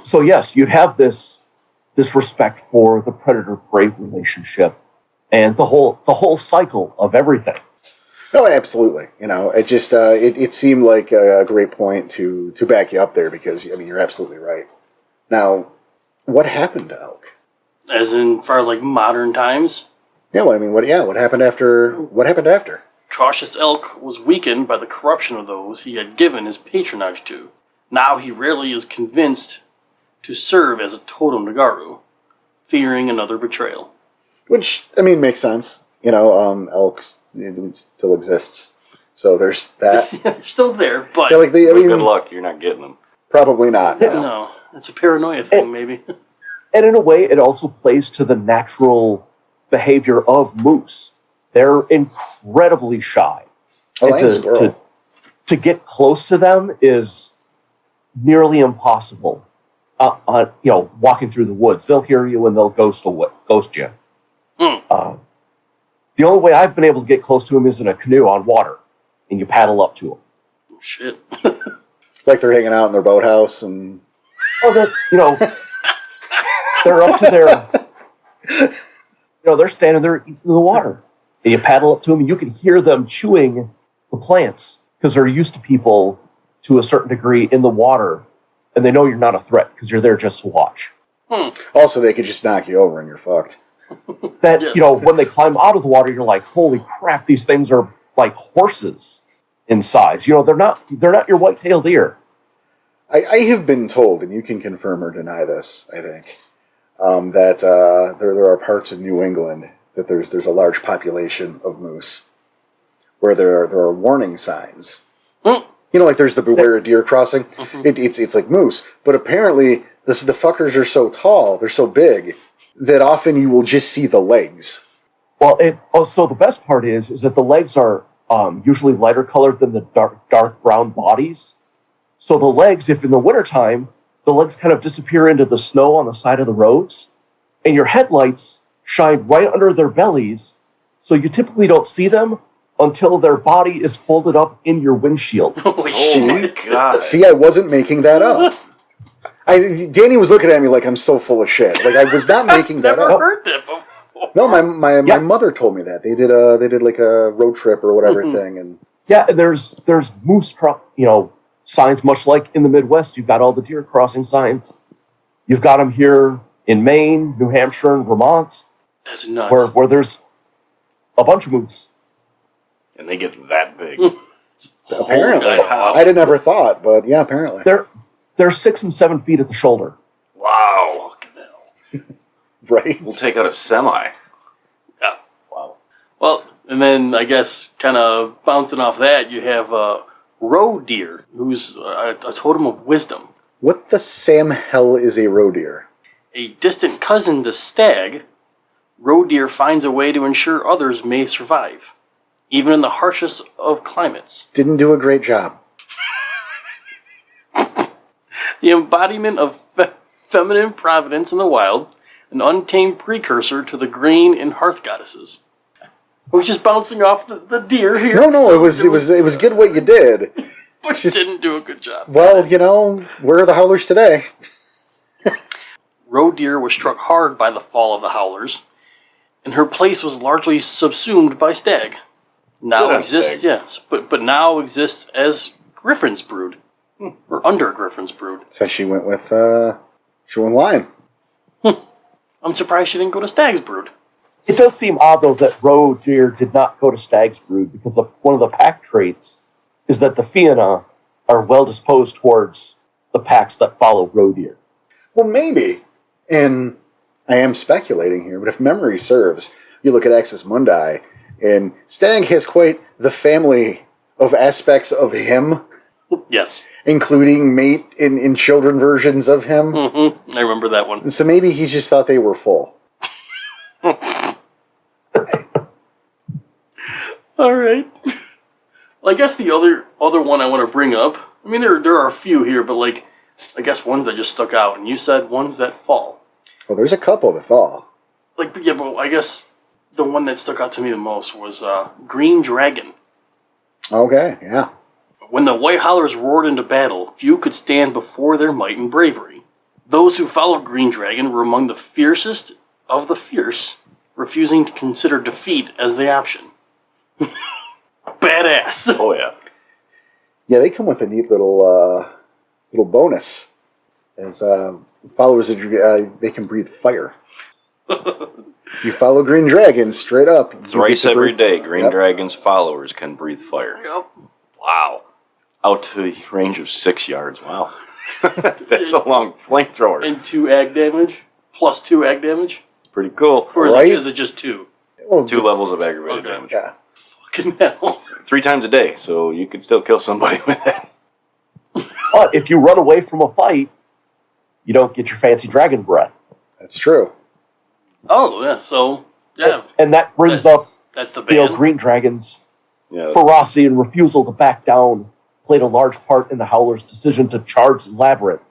So yes, you'd have this respect for the predator-prey relationship and the whole cycle of everything. No, absolutely. It just it seemed like a great point to back you up there, because you're absolutely right. Now, what happened to elk? As in far as like modern times, Yeah, what happened after? What happened after? cautious elk was weakened by the corruption of those he had given his patronage to. Now he rarely is convinced to serve as a totem Nagaru, fearing another betrayal. Which makes sense. Elk still exists, so there's that. They're still there, but Yeah, Good luck, you're not getting them. probably not. No. no, it's a paranoia thing, maybe. And in a way, it also plays to the natural behavior of moose. They're incredibly shy. Oh, And and squirrel. to get close to them is nearly impossible. Walking through the woods, they'll hear you and they'll ghost you. The only way I've been able to get close to them is in a canoe on water, and you paddle up to them. Oh, shit. Like they're hanging out in their boathouse and. Oh, they're up to their, they're standing there in the water. And you paddle up to them, and you can hear them chewing the plants because they're used to people to a certain degree in the water, and they know you're not a threat because you're there just to watch. Also, they could just knock you over and you're fucked. That, Yes. when they climb out of the water, you're like, holy crap, these things are like horses in size. They're not your white-tailed deer. I have been told, and you can confirm or deny this, I think, that there are parts of New England that there's a large population of moose where there are warning signs. Like there's the beware deer crossing. It's like moose, but apparently the fuckers are so tall, they're so big, that often you will just see the legs. Well, so the best part is that the legs are usually lighter colored than the dark brown bodies. So the legs, if in the wintertime, the legs kind of disappear into the snow on the side of the roads, and your headlights shine right under their bellies, so you typically don't see them until their body is folded up in your windshield. Holy Oh my shit. god. See, I wasn't making that up. Danny was looking at me like I'm so full of shit. Like I was not making that Never up. heard that before. No, my Yeah. mother told me that they did like a road trip or whatever thing, and Yeah, and there's moose, signs much like in the Midwest. You've got all the deer crossing signs. You've got them here in Maine, New Hampshire, and Vermont. That's nuts. where there's a bunch of moose. And they get that big. Apparently. Holy cow. I didn't ever thought, but yeah, apparently. They're 6 and 7 feet at the shoulder. Wow. Right? We'll take out a semi. Yeah. Wow. Well, and then I guess kind of bouncing off that, you have roe deer, who's a totem of wisdom. What the Sam hell is a roe deer? A distant cousin to stag, roe deer finds a way to ensure others may survive, even in the harshest of climates. Didn't do a great job. The embodiment of feminine providence in the wild, an untamed precursor to the grain and hearth goddesses. I was just bouncing off the deer here. No, so it was good what you did. But just- didn't do a good job. Well, you know, where are the Howlers today? Roe deer was struck hard by the fall of the Howlers, and her place was largely subsumed by stag. Now Good on exists, stag. yes, but now exists as Griffin's brood, or under Griffin's brood. So she went lion. I'm surprised she didn't go to stag's brood. It does seem odd, though, that roe deer did not go to stag's brood, because one of the pack traits is that the Fianna are well disposed towards the packs that follow roe deer. Well, maybe. And I am speculating here, but if memory serves, you look at Axis Mundi, and Stag has quite the family of aspects of him, Yes. including mate in children versions of him. Mm-hmm. I remember that one. And so maybe he just thought they were full. All right. Well, I guess the other one I want to bring up, I mean, there are a few here, but like, I guess ones that just stuck out, and you said ones that fall. Well, there's a couple that fall. Like, yeah, but I guess the one that stuck out to me the most was Green Dragon. Okay, yeah. When the White Howlers roared into battle, few could stand before their might and bravery. Those who followed Green Dragon were among the fiercest of the fierce, refusing to consider defeat as the option. Badass. Oh, yeah. Yeah, they come with a neat little bonus. As followers, they can breathe fire. You follow Green Dragon straight up. you Thrice get to every breathe- day, Green Yep. Dragon's followers can breathe fire. Yep. Wow. Out to a range of 6 yards. Wow. That's a long flamethrower. And 2 ag damage? Plus 2 ag damage? Pretty cool. Or is, Right. is it just 2? Well, 2 levels of aggravated Okay. damage. Yeah. Fucking hell. 3 times a day, so you could still kill somebody with that. But if you run away from a fight, you don't get your fancy dragon breath. That's true. Oh, yeah, so, yeah. And that brings up, That's the you know, ban. Green Dragon's Yeah. ferocity and refusal to back down played a large part in the Howlers' decision to charge the Labyrinth.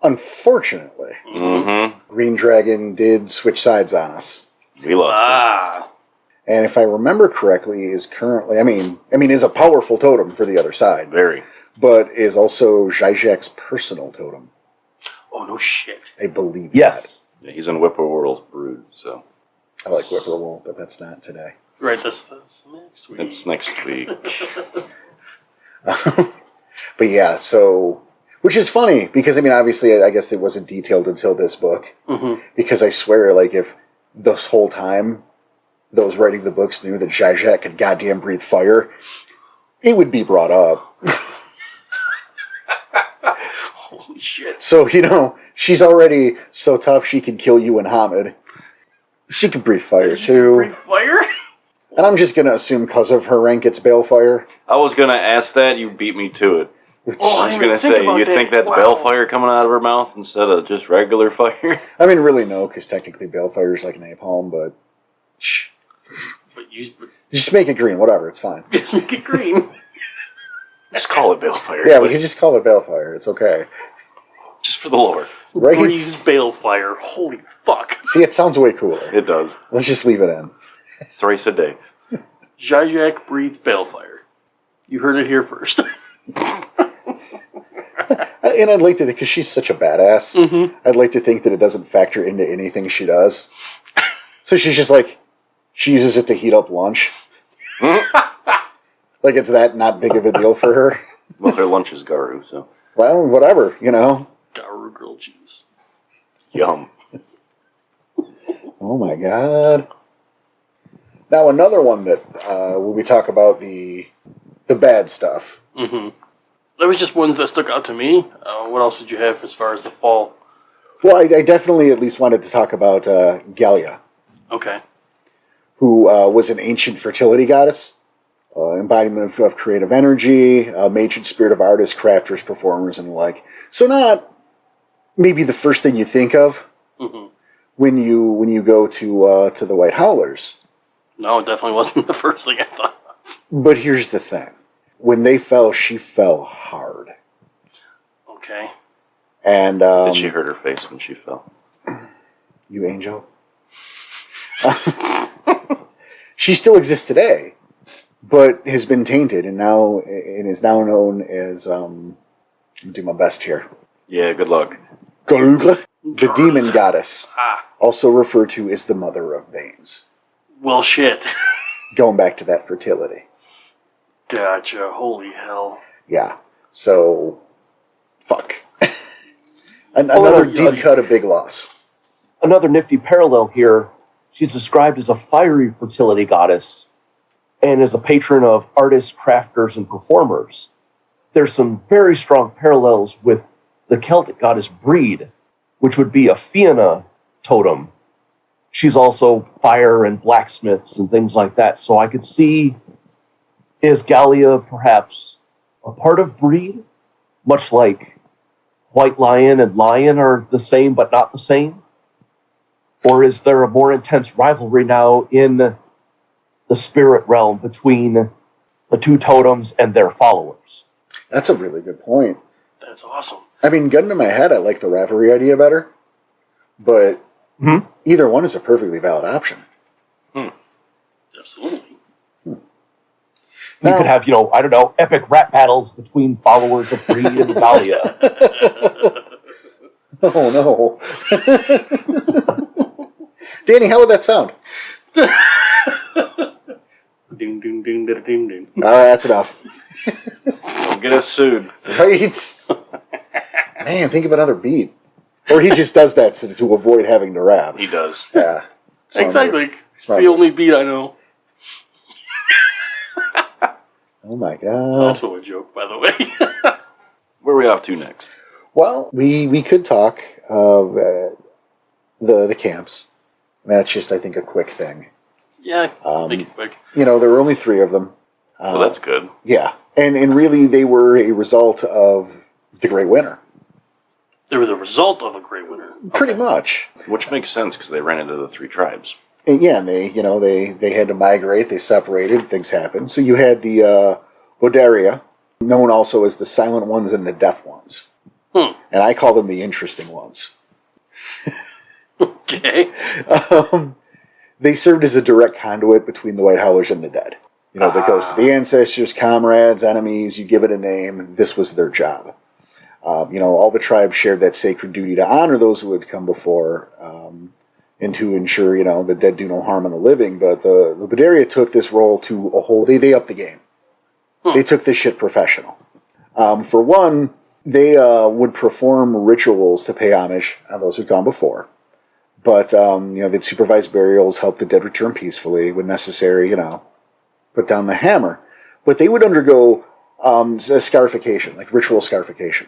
Unfortunately, Mm-hmm. Green Dragon did switch sides on us. We lost Ah. And if I remember correctly, is currently, I mean, is a powerful totem for the other him. side, Very. but is also Zizek's personal totem. Oh, no shit. I believe Yes. Yeah, he's in Whippoorwill's brood, so that. I like Whippoorwill, but that's not today. Right, that's next week. it's next week. But yeah, so, which is funny, because, I mean, obviously, I guess it wasn't detailed until this book, because I swear, like, if this whole time those writing the books knew that Zizek could goddamn breathe fire, it would be brought up. Holy shit. So, you know, she's already so tough she can kill you and Hamid. She can breathe fire, You can too. breathe fire? And I'm just going to assume because of her rank, it's Balefire. I was going to ask that. You beat me to it. Oh, I was going to say, you think that's Balefire coming out of her mouth instead of just regular fire? I mean, really, no, because technically Balefire is like napalm, but shh. But you Just make it green, whatever, it's fine. just make it green. Just call it Balefire. Yeah, we can just call it Balefire, it's okay. Just for the lore. Right? Breeze balefire. Holy fuck. See, it sounds way cooler. It does. Let's just leave it in. Thrice a day. Zizek breathes balefire. You heard it here first. And I'd like to, because she's such a badass, I'd like to think that it doesn't factor into anything she does. So she's just like, she uses it to heat up lunch. Like it's that not big of a deal for her. Well, her lunch is Garu, so Well, whatever, you know. Garu grilled cheese. yum. Oh my god. Now another one that when we talk about the bad stuff. Mm-hmm. That was just ones that stuck out to me. What else did you have as far as the fall? Well, I definitely at least wanted to talk about Galia, Okay. who was an ancient fertility goddess, embodiment of creative energy, matron spirit of artists, crafters, performers, and the like. So not maybe the first thing you think of when you go to the White Howlers. No, it definitely wasn't the first thing I thought of. But here's the thing. When they fell, she fell hard. Okay. And Did she hurt her face when she fell? You angel. She still exists today, but has been tainted and is now known as I'll do my best here. Yeah, good luck. Galugla, the demon goddess, Ah. also referred to as the mother of Banes. Well, shit. Going back to that fertility. Gotcha. Holy hell. Yeah. So, fuck. Another deep cut, a big loss. Another nifty parallel here. She's described as a fiery fertility goddess and as a patron of artists, crafters, and performers. There's some very strong parallels with the Celtic goddess Breed, which would be a Fianna totem. She's also fire and blacksmiths and things like that. So I could see, is Galia perhaps a part of Breed? Much like White Lion and Lion are the same but not the same? Or is there a more intense rivalry now in the spirit realm between the two totems and their followers? That's a really good point. That's awesome. I mean, gun to my head, I like the rivalry idea better, but either one is a perfectly valid option. Absolutely. You could have, I don't know, epic rap battles between followers of Breed and Galia. Oh no. Danny, how would that sound? Ding, ding, ding, ding, ding, ding. All right, that's enough. Don't get us sued. Right? Man, think of another beat. Or he just does that to avoid having to rap. He does. Yeah. Smart Exactly. move. It's Smart the move. only beat I know. Oh my It's god. also a joke, by the way. Where are we off to next? Well, we could talk of the camps. I mean, that's just, I think, a quick thing. Yeah, make it quick. There were only 3 of them. Well, that's good. Yeah. And really, they were a result of the Great Winter. They were the result of a great winter. Pretty much. Which makes sense because they ran into the 3 tribes. And yeah, and they had to migrate, they separated, things happened. So you had the Bodaria, known also as the Silent Ones and the Deaf Ones. And I call them the interesting ones. Okay. They served as a direct conduit between the White Howlers and the dead. The ghosts of the ancestors, comrades, enemies, you give it a name, this was their job. All the tribes shared that sacred duty to honor those who had come before, and to ensure, the dead do no harm on the living. But the Bodaria took this role to a whole, they upped the game. They took this shit professional. For one, they would perform rituals to pay homage on those who'd gone before. But, they'd supervise burials, help the dead return peacefully, when necessary, put down the hammer. But they would undergo scarification, like ritual scarification.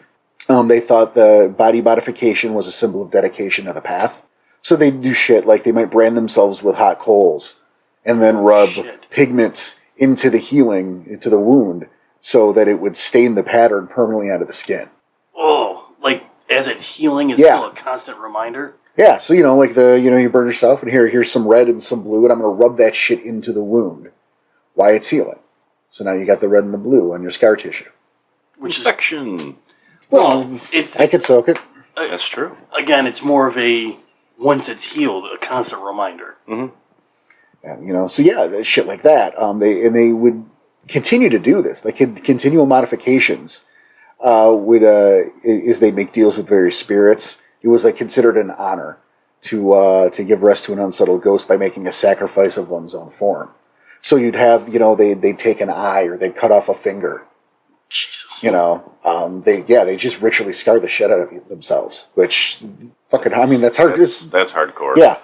They thought the body modification was a symbol of dedication to the path. So they'd do shit like they might brand themselves with hot coals and then rub pigments into the healing, into the wound, so that it would stain the pattern permanently onto the skin. Oh, like as it's healing, it's Yeah. still a constant reminder? Yeah, so like you burn yourself and here's some red and some blue and I'm going to rub that shit into the wound while it's healing. So now you got the red and the blue on your scar tissue. Which is, Infection. well, it's, I could soak it. That's true. again, it's more of a, once it's healed, a constant reminder. And, so yeah, shit like that. They would continue to do this. Like continual modifications as they make deals with various spirits. It was like considered an honor to give rest to an unsettled ghost by making a sacrifice of one's own form. So you'd have, they'd take an eye or they'd cut off a finger. Jesus. They just ritually scar the shit out of themselves. Which fucking, I mean, that's hard. That's hardcore. Yeah.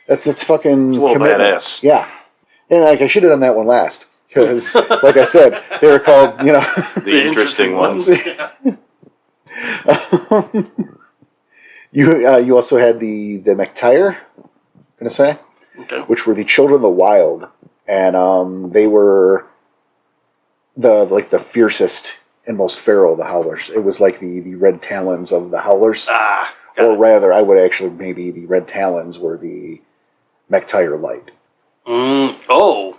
That's fucking It's a little commitment. badass. Yeah. And like I should have done that one last. Because, like I said, they were called, The interesting ones. You also had the McTire, I'm gonna say, Okay. which were the Children of the Wild, and they were the fiercest and most feral of the Howlers. It was like the Red Talons of the Howlers, Got or it. rather, I would actually maybe the Red Talons were the McTire light. Oh.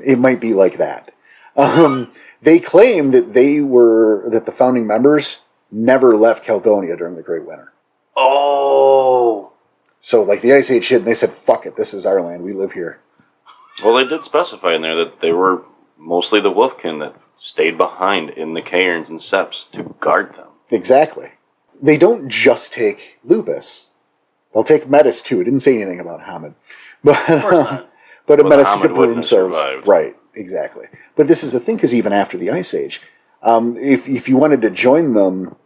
It might be like that. They claim that the founding members never left Caledonia during the Great Winter. Oh. So, like, the Ice Age hit, and they said, fuck it, this is our land, we live here. Well, they did specify in there that they were mostly the Wolfkin that stayed behind in the cairns and seps to guard them. Exactly. They don't just take Lupus. They'll take Metis, too. It didn't say anything about Hamid. But, Of course not. but Well, Metis Hamid could prove wouldn't have themselves. survived. Right, exactly. But this is the thing, because even after the Ice Age, if you wanted to join them,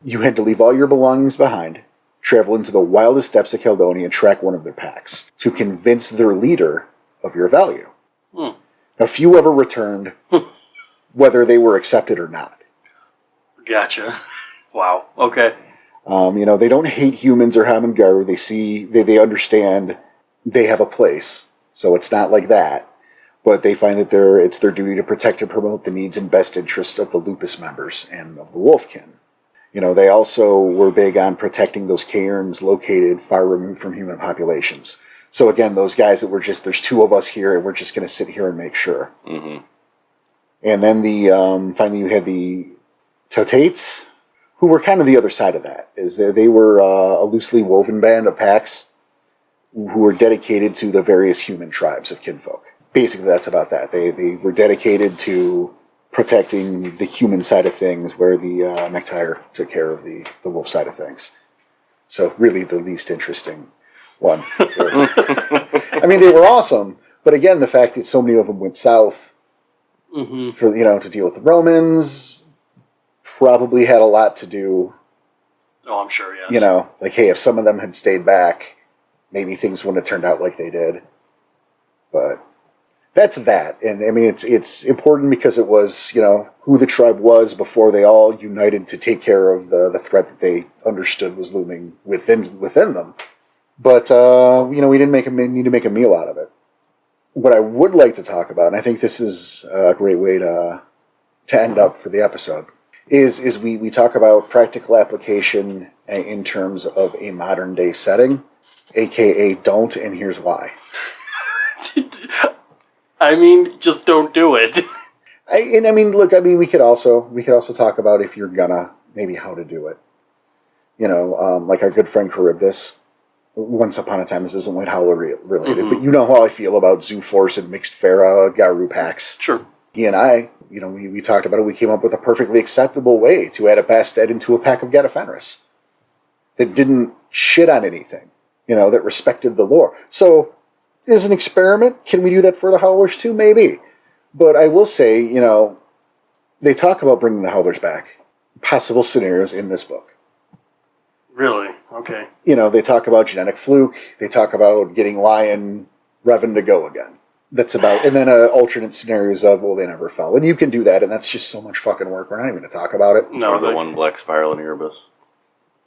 you had to leave all your belongings behind, travel into the wildest depths of Caledonia, and track one of their packs to convince their leader of your value. A few ever returned, whether they were accepted or not. Gotcha. Wow. Okay. They don't hate humans or Hamangaru. They understand they have a place. So it's not like that. But they find that it's their duty to protect and promote the needs and best interests of the Lupus members and of the Wolfkin. They also were big on protecting those cairns located far removed from human populations. So again, those guys that were just, there's two of us here and we're just going to sit here and make sure. Mm-hmm. And then finally you had the Totates, who were kind of the other side of that. They were a loosely woven band of packs who were dedicated to the various human tribes of kinfolk. Basically, that's about that. They were dedicated to protecting the human side of things, where the McTire took care of the wolf side of things. So really the least interesting one. I mean, they were awesome, but again, the fact that so many of them went south for to deal with the Romans probably had a lot to do. Oh, I'm sure, yes. Like, hey, if some of them had stayed back, maybe things wouldn't have turned out like they did. But that's that. And I mean, it's important because it was, who the tribe was before they all united to take care of the threat that they understood was looming within them. But, we didn't need to make a meal out of it. What I would like to talk about, and I think this is a great way to end up for the episode, is we talk about practical application in terms of a modern day setting, aka don't, and here's why. I mean, just don't do it. We could also talk about, if you're gonna, maybe how to do it. Like our good friend Charybdis. Once upon a time, this isn't White Howler related, but you know how I feel about Zoo Force and mixed Pharaoh Garu packs. Sure. He and I, we talked about it. We came up with a perfectly acceptable way to add a Bastet into a pack of Gadafenris that didn't shit on anything, that respected the lore. So, as an experiment, can we do that for the Howlers too? Maybe. But I will say, they talk about bringing the Howlers back. Possible scenarios in this book. Really? Okay. They talk about genetic fluke. They talk about getting Lion revving to go again. That's about, and then alternate scenarios of, well, they never fell. And you can do that, and that's just so much fucking work. We're not even going to talk about it. No, Or the one black spiral in Erebus.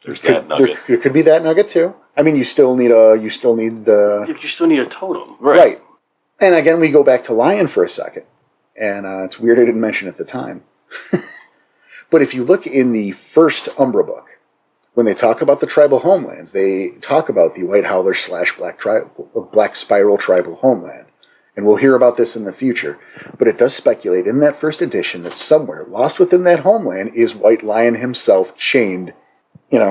There's There that nugget. could be that nugget too. I mean, you still need You still need a totem. right. And again, we go back to Lion for a second, and it's weird I didn't mention it at the time. But if you look in the first Umbra book, when they talk about the tribal homelands, they talk about the White Howler / Black Spiral tribal homeland. And we'll hear about this in the future. But it does speculate in that first edition that somewhere lost within that homeland is White Lion himself chained,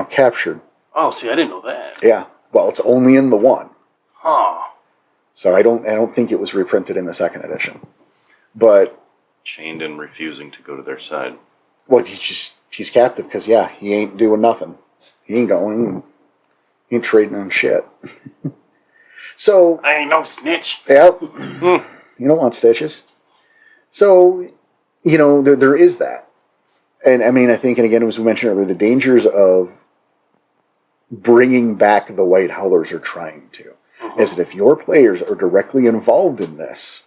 captured. Oh, see, I didn't know that. Yeah. Well, it's only in the one. Huh. So I don't think it was reprinted in the second edition. But, Chained and refusing to go to their side. well, he's captive because, he ain't doing nothing. He ain't going. He ain't trading on shit. So, I ain't no snitch. yep. You don't want stitches. So, there is that. And I mean, I think, and again, as we mentioned earlier, the dangers of bringing back the White Howlers are trying to. is that if your players are directly involved in this,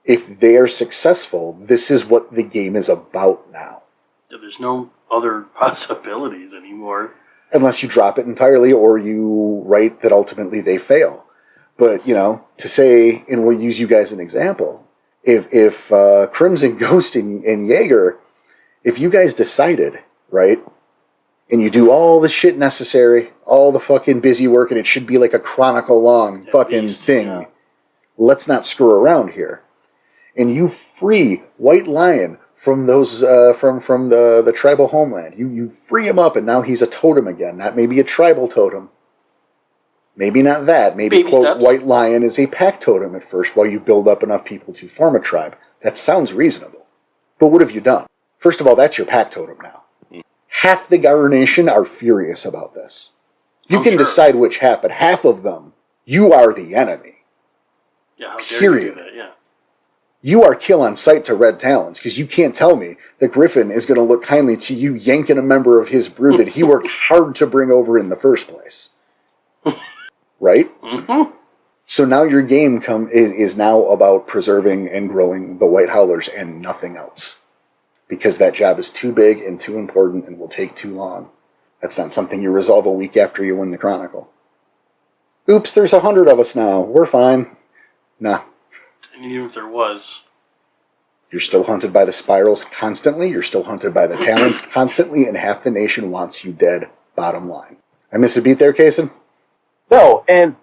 if they are successful, this is what the game is about now. Yeah, there's no other possibilities anymore. Unless you drop it entirely or you write that ultimately they fail. But, to say, and we'll use you guys as an example, if Crimson Ghost and Jaeger, if you guys decided, right, and you do all the shit necessary, all the fucking busy work, and it should be like a chronicle-long fucking thing, yeah. Let's not screw around here. And you free White Lion from those from the tribal homeland. You free him up, and now he's a totem again. Not maybe a tribal totem. Maybe not that. Maybe, Baby quote, steps. White Lion is a pack totem at first while you build up enough people to form a tribe. That sounds reasonable. But what have you done? First of all, that's your pack totem now. Half the Gyro Nation are furious about this. You can decide which half, but half of them, you are the enemy. Yeah, how dare Period. you do that? Yeah. You are kill on sight to Red Talons, because you can't tell me that Griffin is going to look kindly to you yanking a member of his brood that he worked hard to bring over in the first place. Right? Mm-hmm. So now your game is now about preserving and growing the White Howlers and nothing else. Because that job is too big and too important and will take too long. That's not something you resolve a week after you win the Chronicle. Oops, there's 100 of us now. We're fine. Nah. And even if there was... You're still hunted by the spirals constantly. You're still hunted by the talons constantly. And half the nation wants you dead, bottom line. I miss a beat there, Cason? No, and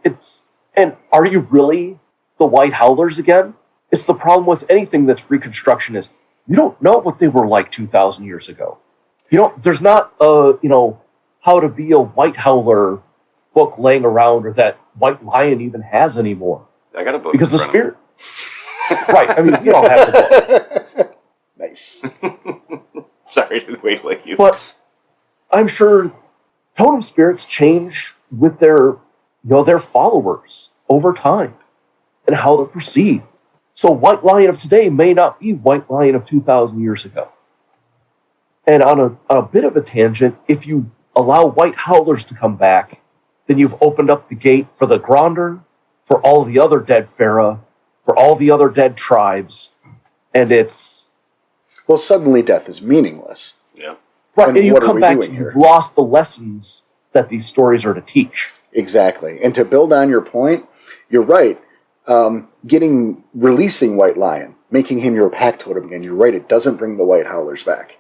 are you really the White Howlers again? It's the problem with anything that's Reconstructionist. You don't know what they were like 2,000 years ago. There's not how to be a White Howler book laying around, or that White Lion even has anymore. I got a book. Because the in front of me. spirit. Right, I mean, we all have the book. Nice. Sorry to wait like you. But I'm sure totem spirits change with their followers over time and how they're perceived. So White Lion of today may not be White Lion of 2,000 years ago. And on a bit of a tangent, if you allow White Howlers to come back, then you've opened up the gate for the Gronder, for all the other dead Pharaoh, for all the other dead tribes, and it's... Well, suddenly death is meaningless. Yeah. Right, And and you what are come we back doing to, here? you've lost the lessons that these stories are to teach. Exactly. And to build on your point, you're right. Releasing White Lion, making him your pack totem again, you're right, it doesn't bring the White Howlers back.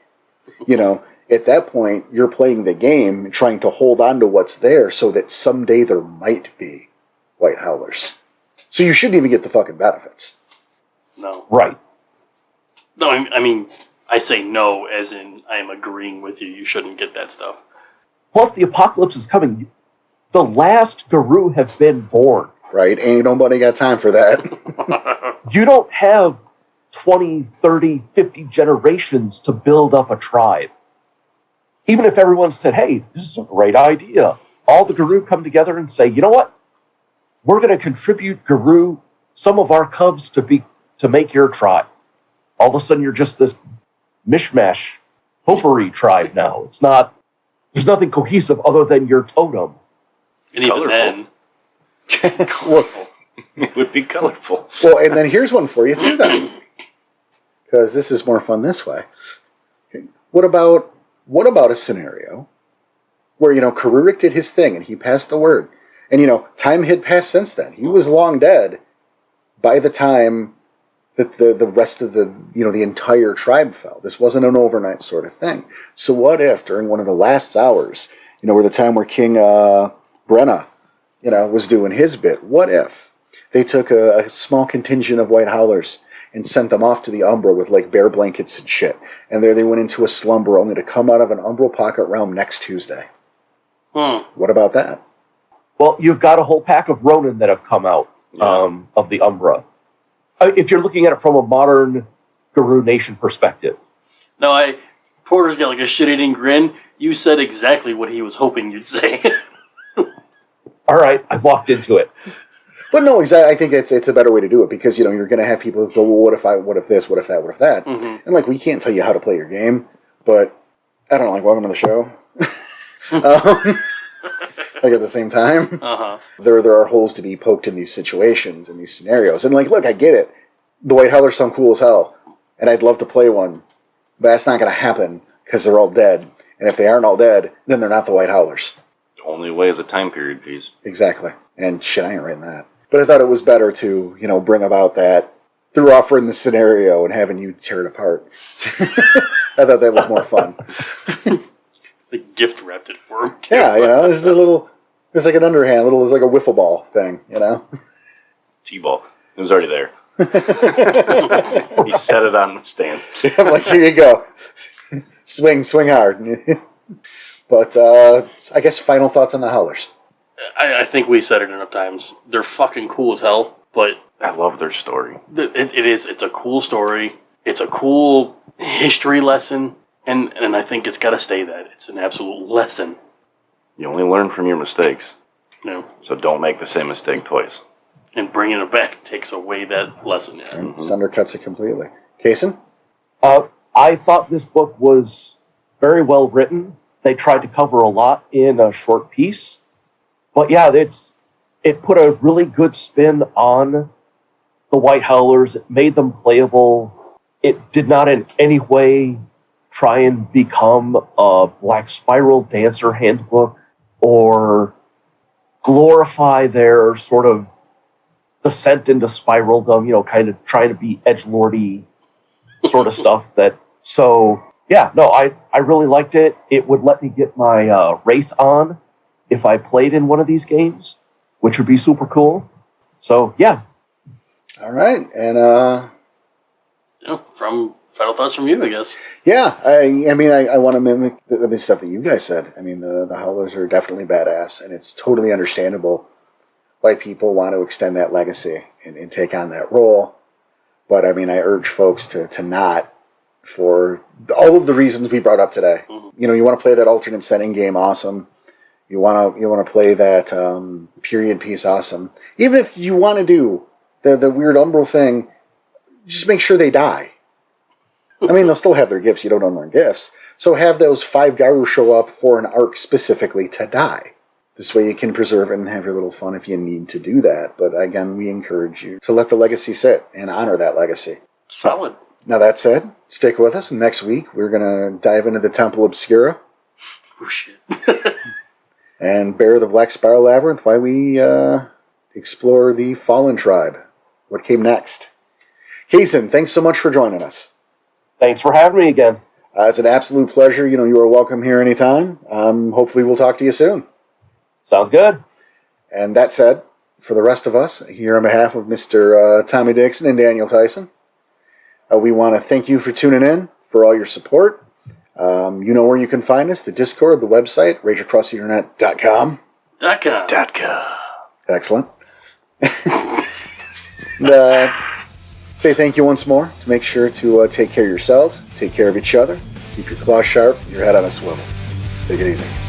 At that point, you're playing the game, trying to hold on to what's there so that someday there might be White Howlers. So you shouldn't even get the fucking benefits. No. Right. No, I mean, I say no as in I am agreeing with you. You shouldn't get that stuff. Plus, the apocalypse is coming. The last Guru have been born. Right? Ain't nobody got time for that. You don't have 20, 30, 50 generations to build up a tribe. Even if everyone said, hey, this is a great idea. All the Guru come together and say, you know what? We're going to contribute Guru, some of our cubs to make your tribe. All of a sudden, you're just this mishmash, potpourri tribe now. There's nothing cohesive other than your totem. And even then, Colorful. It would be colorful. Well, and then here's one for you too, then, because this is more fun this way. What about a scenario where Karurik did his thing and he passed the word, and time had passed since then. He was long dead by the time that the rest of the entire tribe fell. This wasn't an overnight sort of thing. So what if during one of the last hours, where the time where King Brenna, was doing his bit, what if they took a small contingent of White Howlers and sent them off to the Umbra with like bear blankets and shit, and there they went into a slumber only to come out of an Umbral pocket realm next Tuesday? What about that? Well, you've got a whole pack of Ronin that have come out of the Umbra. If you're looking at it from a modern Guru Nation perspective. no, Porter's got like a shit-eating grin. You said exactly what he was hoping you'd say. All right, I walked into it. But no, exactly. I think it's a better way to do it because you're going to have people who go, well, what if this, what if that, what if that, Mm-hmm. and we can't tell you how to play your game, but I don't know, welcome to the show. like at the same time. Uh-huh. There are holes to be poked in these situations, in these scenarios. And like, look, I get it. The White Howlers sound cool as hell, and I'd love to play one, but that's not going to happen because they're all dead. And if they aren't all dead, then they're not the White Howlers. Only way is a time period piece. Exactly. And shit, I ain't writing that. But I thought it was better to, bring about that through offering the scenario and having you tear it apart. I thought that was more fun. The gift wrapped it for him. Yeah, there's there's like an underhand, it was like a wiffle ball thing, T-ball. It was already there. He set it on the stand. I'm like, here you go. Swing hard. But I guess final thoughts on the Howlers. I think we said it enough times. They're fucking cool as hell, but I love their story. it's a cool story. It's a cool history lesson, and I think it's got to stay that. It's an absolute lesson. You only learn from your mistakes. No. So don't make the same mistake twice. And bringing it back takes away that lesson. Yeah. Just undercuts it completely. Cason? I thought this book was very well written. They tried to cover a lot in a short piece. But yeah, it put a really good spin on the White Howlers. It made them playable. It did not in any way try and become a Black Spiral Dancer handbook or glorify their sort of descent into spiraldom, kind of trying to be edgelordy sort of stuff. I really liked it. It would let me get my Wraith on if I played in one of these games, which would be super cool. So, yeah. All right. And, from final thoughts from you, I guess. Yeah. I want to mimic the stuff that you guys said. I mean, the Howlers are definitely badass, and it's totally understandable why people want to extend that legacy and take on that role. But, I urge folks to not, for all of the reasons we brought up today. Mm-hmm. You want to play that alternate setting game, awesome. You want to play that period piece, awesome. Even if you want to do the weird umbral thing, just make sure they die. They'll still have their gifts. You don't unlearn gifts. So have those 5 Garu show up for an arc specifically to die. This way you can preserve it and have your little fun if you need to do that. But again, we encourage you to let the legacy sit and honor that legacy. Solid. Now that said, stick with us. Next week, we're going to dive into the Temple Obscura. Oh, shit. And bear the Black Spiral Labyrinth while we explore the Fallen Tribe. What came next? Cason, thanks so much for joining us. Thanks for having me again. It's an absolute pleasure. You are welcome here anytime. Hopefully we'll talk to you soon. Sounds good. And that said, for the rest of us, here on behalf of Mr. Tommy Dixon and Daniel Tyson, we want to thank you for tuning in, for all your support. You know where you can find us, the Discord, the website, rageacrosstheinternet.com. .com. Excellent. And, say thank you once more to make sure to take care of yourselves, take care of each other, keep your claws sharp, your head on a swivel. Take it easy.